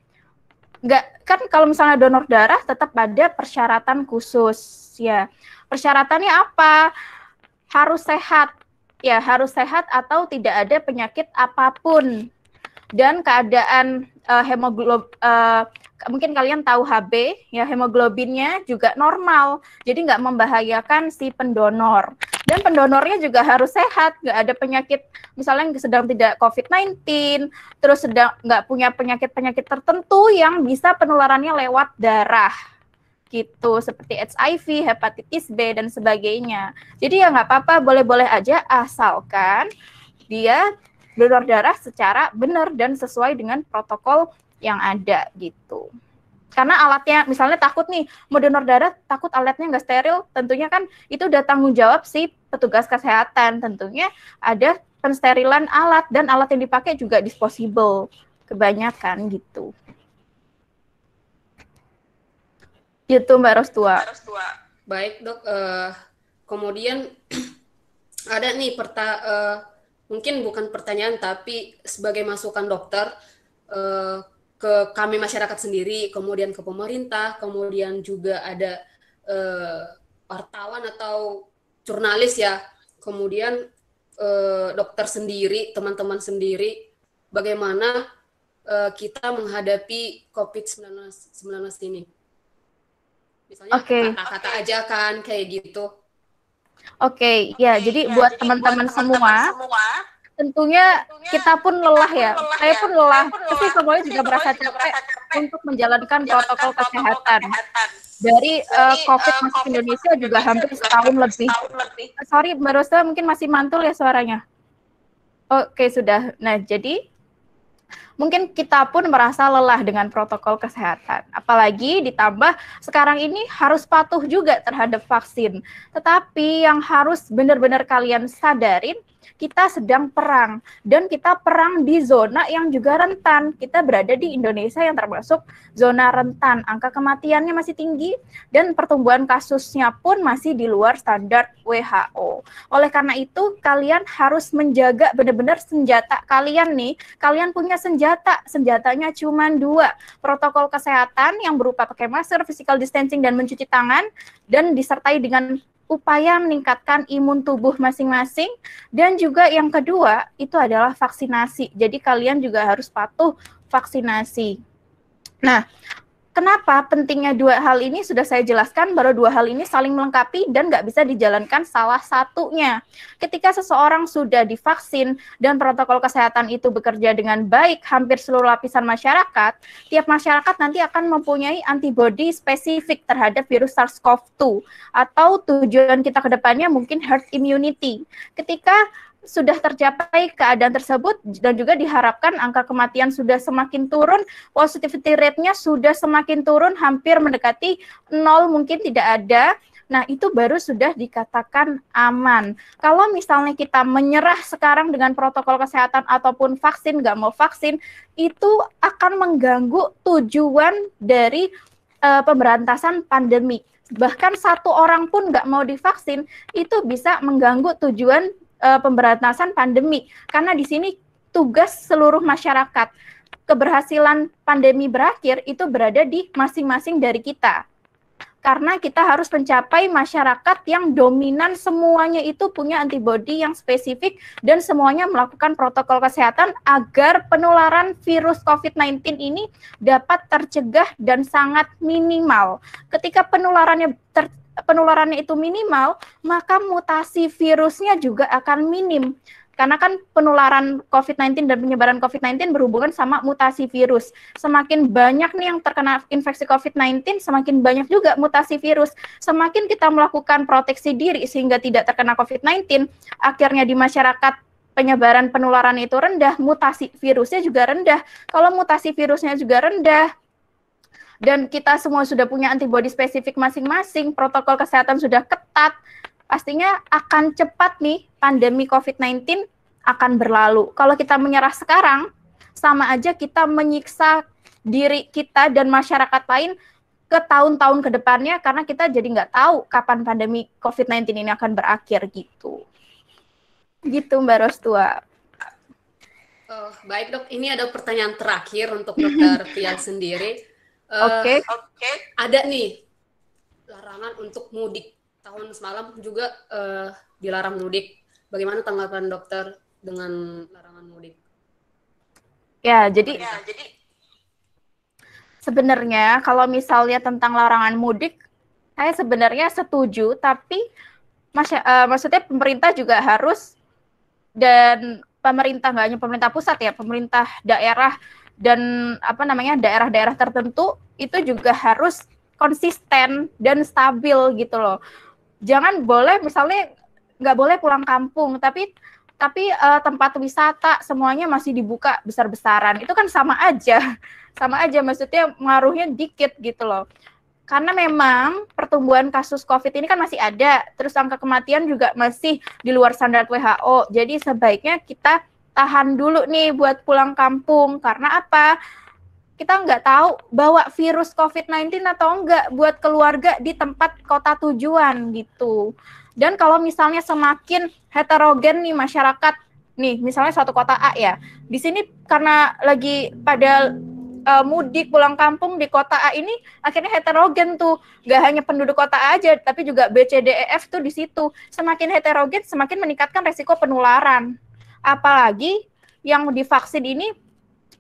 nggak, kan kalau misalnya donor darah tetap ada persyaratan khusus ya. Persyaratannya apa? Harus sehat ya, harus sehat atau tidak ada penyakit apapun, dan keadaan mungkin kalian tahu HB ya, hemoglobinnya juga normal, jadi nggak membahayakan si pendonor, dan pendonornya juga harus sehat, nggak ada penyakit misalnya sedang tidak COVID-19, terus sedang nggak punya penyakit-penyakit tertentu yang bisa penularannya lewat darah gitu, seperti HIV, hepatitis B dan sebagainya. Jadi ya nggak apa-apa, boleh-boleh aja asalkan dia donor darah secara benar dan sesuai dengan protokol yang ada gitu. Karena alatnya, misalnya takut nih, mau donor darah, takut alatnya nggak steril, tentunya kan itu udah tanggung jawab si petugas kesehatan. Tentunya ada pensterilan alat, dan alat yang dipakai juga disposable, kebanyakan gitu. Gitu Mbak Rostua. Baik dok, kemudian ada nih mungkin bukan pertanyaan tapi sebagai masukan dokter ke kami masyarakat sendiri, kemudian ke pemerintah, kemudian juga ada wartawan atau jurnalis ya, kemudian dokter sendiri, teman-teman sendiri, bagaimana kita menghadapi COVID-19 ini. Misalnya kata-kata aja kan kayak gitu. Oke, ya, jadi buat teman-teman semua, tentunya kita pun lelah ya, saya pun lelah, tapi semuanya juga merasa capek untuk menjalankan protokol kesehatan. Dari COVID masuk Indonesia juga hampir setahun lebih. Sorry, Mbak Rosa mungkin masih mantul ya suaranya. Oke, sudah. Nah, jadi mungkin kita pun merasa lelah dengan protokol kesehatan. Apalagi ditambah sekarang ini harus patuh juga terhadap vaksin. Tetapi yang harus benar-benar kalian sadarin, kita sedang perang. Dan kita perang di zona yang juga rentan. Kita berada di Indonesia yang termasuk zona rentan. Angka kematiannya masih tinggi dan pertumbuhan kasusnya pun masih di luar standar WHO. Oleh karena itu, kalian harus menjaga benar-benar senjata kalian nih. Kalian punya senjatanya cuma 2. Protokol kesehatan yang berupa pakai masker, physical distancing, dan mencuci tangan, dan disertai dengan upaya meningkatkan imun tubuh masing-masing. Dan juga yang kedua, itu adalah vaksinasi. Jadi kalian juga harus patuh vaksinasi. Nah, kenapa pentingnya 2 hal ini sudah saya jelaskan, bahwa 2 hal ini saling melengkapi dan nggak bisa dijalankan salah satunya. Ketika seseorang sudah divaksin dan protokol kesehatan itu bekerja dengan baik hampir seluruh lapisan masyarakat, tiap masyarakat nanti akan mempunyai antibodi spesifik terhadap virus SARS-CoV-2, atau tujuan kita ke depannya mungkin herd immunity. Ketika sudah tercapai keadaan tersebut, dan juga diharapkan angka kematian sudah semakin turun, positivity rate-nya sudah semakin turun, hampir mendekati 0, mungkin tidak ada, Nah, itu baru sudah dikatakan aman. Kalau misalnya kita menyerah sekarang dengan protokol kesehatan ataupun vaksin, nggak mau vaksin, itu akan mengganggu tujuan dari pemberantasan pandemi. Bahkan satu orang pun nggak mau divaksin, itu bisa mengganggu tujuan pemberantasan pandemi. Karena di sini tugas seluruh masyarakat. Keberhasilan pandemi berakhir itu berada di masing-masing dari kita. Karena kita harus mencapai masyarakat yang dominan semuanya itu punya antibodi yang spesifik dan semuanya melakukan protokol kesehatan agar penularan virus COVID-19 ini dapat tercegah dan sangat minimal. Ketika penularannya itu minimal, maka mutasi virusnya juga akan minim. Karena kan penularan COVID-19 dan penyebaran COVID-19 berhubungan sama mutasi virus. Semakin banyak nih yang terkena infeksi COVID-19, semakin banyak juga mutasi virus. Semakin kita melakukan proteksi diri sehingga tidak terkena COVID-19, akhirnya di masyarakat penyebaran penularan itu rendah, mutasi virusnya juga rendah. Kalau mutasi virusnya juga rendah, dan kita semua sudah punya antibodi spesifik masing-masing, protokol kesehatan sudah ketat, pastinya akan cepat nih pandemi COVID-19 akan berlalu. Kalau kita menyerah sekarang, sama aja kita menyiksa diri kita dan masyarakat lain ke tahun-tahun ke depannya, karena kita jadi nggak tahu kapan pandemi COVID-19 ini akan berakhir gitu. Gitu Mbak Rostua. Baik dok, ini ada pertanyaan terakhir untuk dokter Pian sendiri. Oke. Ada nih larangan untuk mudik. Tahun semalam juga dilarang mudik. Bagaimana tanggapan dokter dengan larangan mudik? Ya, jadi sebenarnya kalau misalnya tentang larangan mudik, saya sebenarnya setuju, tapi maksudnya pemerintah juga harus, dan pemerintah nggak hanya pemerintah pusat ya, pemerintah daerah dan daerah-daerah tertentu itu juga harus konsisten dan stabil gitu loh. Jangan boleh misalnya nggak boleh pulang kampung, tapi tempat wisata semuanya masih dibuka besar-besaran. Itu kan sama aja, maksudnya ngaruhnya dikit gitu loh. Karena memang pertumbuhan kasus COVID ini kan masih ada, terus angka kematian juga masih di luar standar WHO. Jadi sebaiknya kita tahan dulu nih buat pulang kampung. Karena apa? Kita nggak tahu bawa virus COVID-19 atau enggak buat keluarga di tempat kota tujuan gitu. Dan kalau misalnya semakin heterogen nih masyarakat, nih misalnya suatu kota A ya, di sini karena lagi pada mudik pulang kampung di kota A ini, akhirnya heterogen tuh, nggak hanya penduduk kota A aja, tapi juga B, C, D, E, F tuh di situ. Semakin heterogen, semakin meningkatkan resiko penularan. Apalagi yang divaksin ini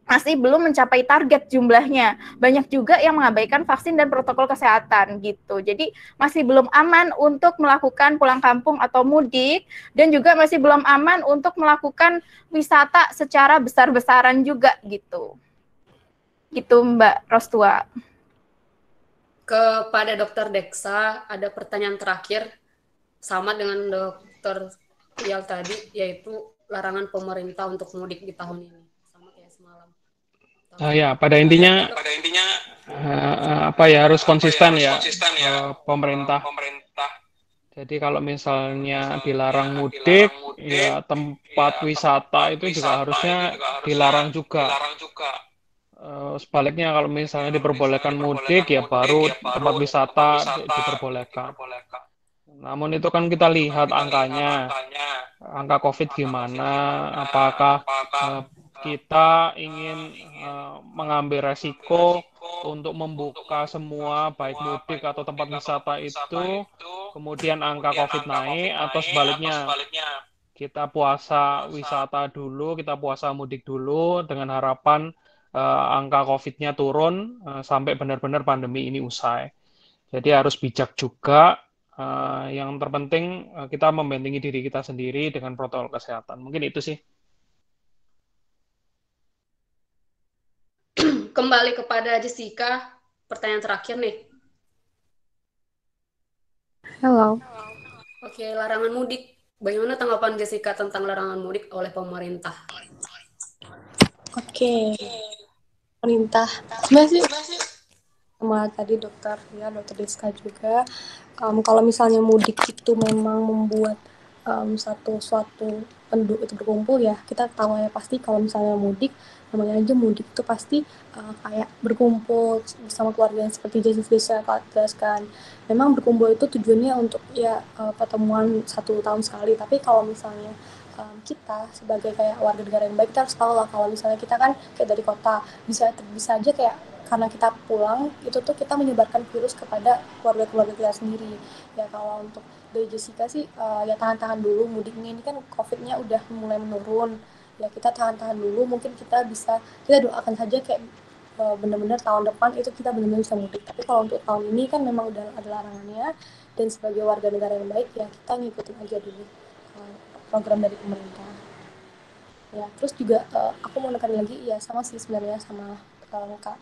masih belum mencapai target jumlahnya. Banyak juga yang mengabaikan vaksin dan protokol kesehatan gitu. Jadi masih belum aman untuk melakukan pulang kampung atau mudik, dan juga masih belum aman untuk melakukan wisata secara besar-besaran juga gitu. Gitu Mbak Rostua. Kepada Dokter Deksa, ada pertanyaan terakhir sama dengan Dokter Pial tadi, yaitu larangan pemerintah untuk mudik di tahun ini. Ya, pada intinya harus konsisten ya pemerintah. Jadi kalau misalnya dilarang mudik, ya tempat wisata itu juga harusnya dilarang juga. Sebaliknya kalau misalnya diperbolehkan mudik, ya baru tempat wisata diperbolehkan. Namun itu kan kita lihat angkanya, angka COVID gimana, apakah kita ingin mengambil resiko untuk membuka semua baik mudik atau tempat wisata itu, kemudian angka COVID naik, atau sebaliknya kita puasa wisata dulu, kita puasa mudik dulu dengan harapan angka COVID-nya turun sampai benar-benar pandemi ini usai. Jadi harus bijak juga. Yang terpenting kita membentengi diri kita sendiri dengan protokol kesehatan. Mungkin itu sih. Kembali kepada Jessica, pertanyaan terakhir nih. Halo. Oke, larangan mudik. Bagaimana tanggapan Jessica tentang larangan mudik oleh pemerintah? Oke. Pemerintah. Sebenarnya sih sama tadi dokter ya, dokter Deska juga. Kalau misalnya mudik itu memang membuat suatu penduduk itu berkumpul ya, kita tahu ya pasti kalau misalnya mudik, namanya aja mudik itu pasti kayak berkumpul bersama keluarga seperti Jessica jelaskan. Memang berkumpul itu tujuannya untuk ya pertemuan 1 tahun sekali, tapi kalau misalnya kita sebagai kayak warga negara yang baik, kita harus tahu lah kalau misalnya kita kan kayak dari kota, bisa aja kayak karena kita pulang itu tuh kita menyebarkan virus kepada keluarga-keluarga kita sendiri. Ya kalau untuk dari Jessica sih ya tahan-tahan dulu mudiknya, ini kan COVID-nya udah mulai menurun. Ya kita tahan-tahan dulu, mungkin kita doakan saja kayak benar-benar tahun depan itu kita benar-benar bisa mudik. Tapi kalau untuk tahun ini kan memang udah ada larangannya, dan sebagai warga negara yang baik ya kita ngikutin aja dulu program dari pemerintah. Ya, terus juga aku mau nekan lagi ya sama sih sebenarnya sama Kak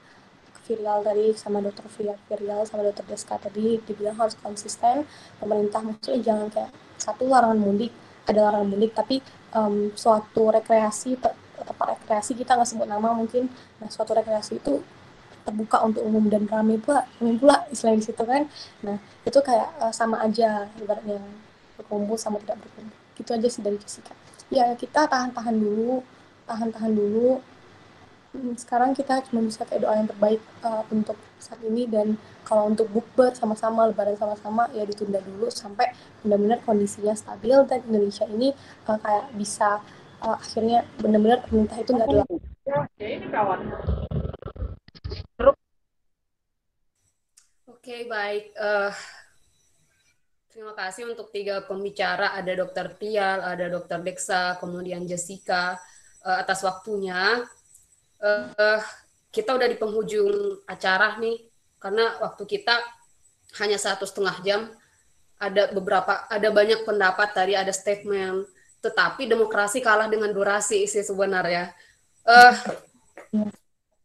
Virial tadi, sama dokter Virial sama dokter Deska tadi dibilang harus konsisten. Pemerintah maksudnya jangan kayak satu larangan mudik, ada larangan mudik tapi suatu rekreasi, tempat rekreasi kita nggak sebut nama mungkin, nah suatu rekreasi itu terbuka untuk umum dan ramai pula istilahnya di situ kan. Nah itu kayak sama aja ibaratnya berkumpul sama tidak berkumpul. Gitu aja sih dari Jessica. Ya kita tahan-tahan dulu. Sekarang kita cuma bisa kayak doa yang terbaik untuk saat ini, dan kalau untuk bukber sama-sama, lebaran sama-sama ya ditunda dulu sampai benar-benar kondisinya stabil dan Indonesia ini kayak bisa akhirnya benar-benar pemerintah itu nggak ada. Oke, baik. Terima kasih untuk 3 pembicara, ada Dokter Tial, ada Dokter Deksa, kemudian Jessica, atas waktunya. Kita udah di penghujung acara nih, karena waktu kita hanya 1,5 jam. Ada banyak pendapat tadi, ada statement, tetapi demokrasi kalah dengan durasi sih sebenarnya.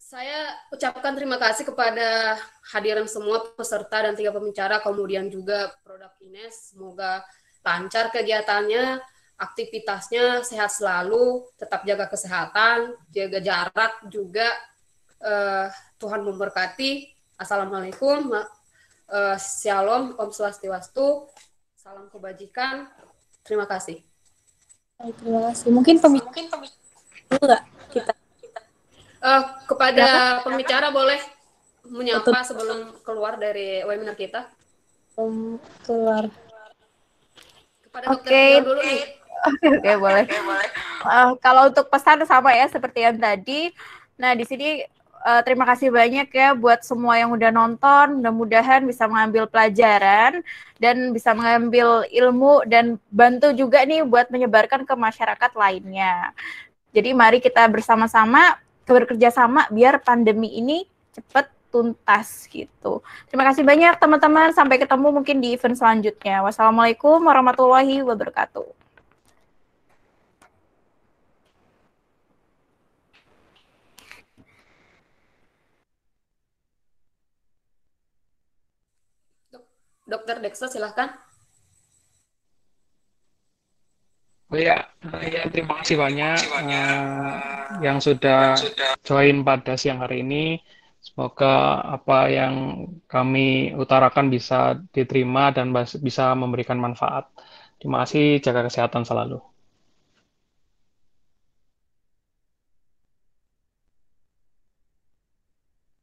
Saya ucapkan terima kasih kepada hadirin semua peserta dan 3 pembicara, kemudian juga Produk Ines. Semoga lancar kegiatannya, aktivitasnya, sehat selalu, tetap jaga kesehatan, jaga jarak juga. Tuhan memberkati. Assalamualaikum, Shalom, Om Swastiwastu, salam kebajikan. Terima kasih. Terima kasih. Mungkin pembicara dulu nggak kita? Kepada pembicara boleh menyapa sebelum keluar dari webinar kita. Keluar. Kepada Dokter Tial dulu nih. Oke, boleh. Kalau untuk pesan sama ya seperti yang tadi. Nah, di sini terima kasih banyak ya buat semua yang udah nonton. Mudah-mudahan bisa mengambil pelajaran dan bisa mengambil ilmu dan bantu juga nih buat menyebarkan ke masyarakat lainnya. Jadi mari kita bersama-sama bekerja sama biar pandemi ini cepat tuntas gitu. Terima kasih banyak teman-teman. Sampai ketemu mungkin di event selanjutnya. Wassalamualaikum warahmatullahi wabarakatuh. Dokter Deksa, silahkan. Terima kasih banyak yang sudah join pada siang hari ini. Semoga apa yang kami utarakan bisa diterima dan bisa memberikan manfaat. Terima kasih, jaga kesehatan selalu.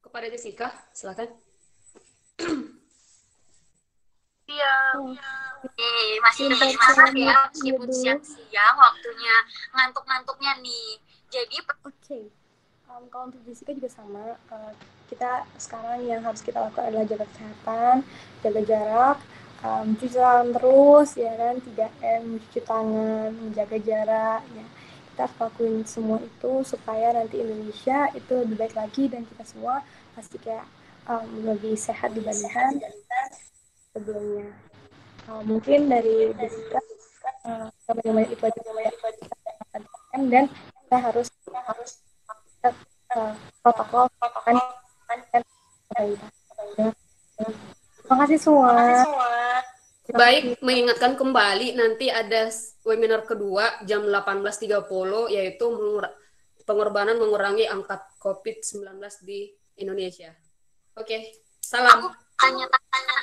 Kepada Jessica, silahkan. Iya, masih tetap semangat ya meskipun siang-siang waktunya ngantuk-ngantuknya nih. Jadi kalau untuk Jessica juga sama. Kita sekarang yang harus kita lakukan adalah jaga kesehatan, jaga jarak, cuci tangan terus, ya kan, 3M, cuci tangan, menjaga jarak, ya. Kita harus lakuin semua itu supaya nanti Indonesia itu lebih baik lagi dan kita semua pasti kayak lebih sehat dibandingkan sebelumnya. Mungkin dari Jessica teman-teman itu aja dan kita harus protokol kan. Terima kasih semua. Baik, mengingatkan kembali nanti ada webinar kedua jam 18.30 yaitu pengorbanan mengurangi angka COVID-19 di Indonesia. Oke, Aku tanya-tanya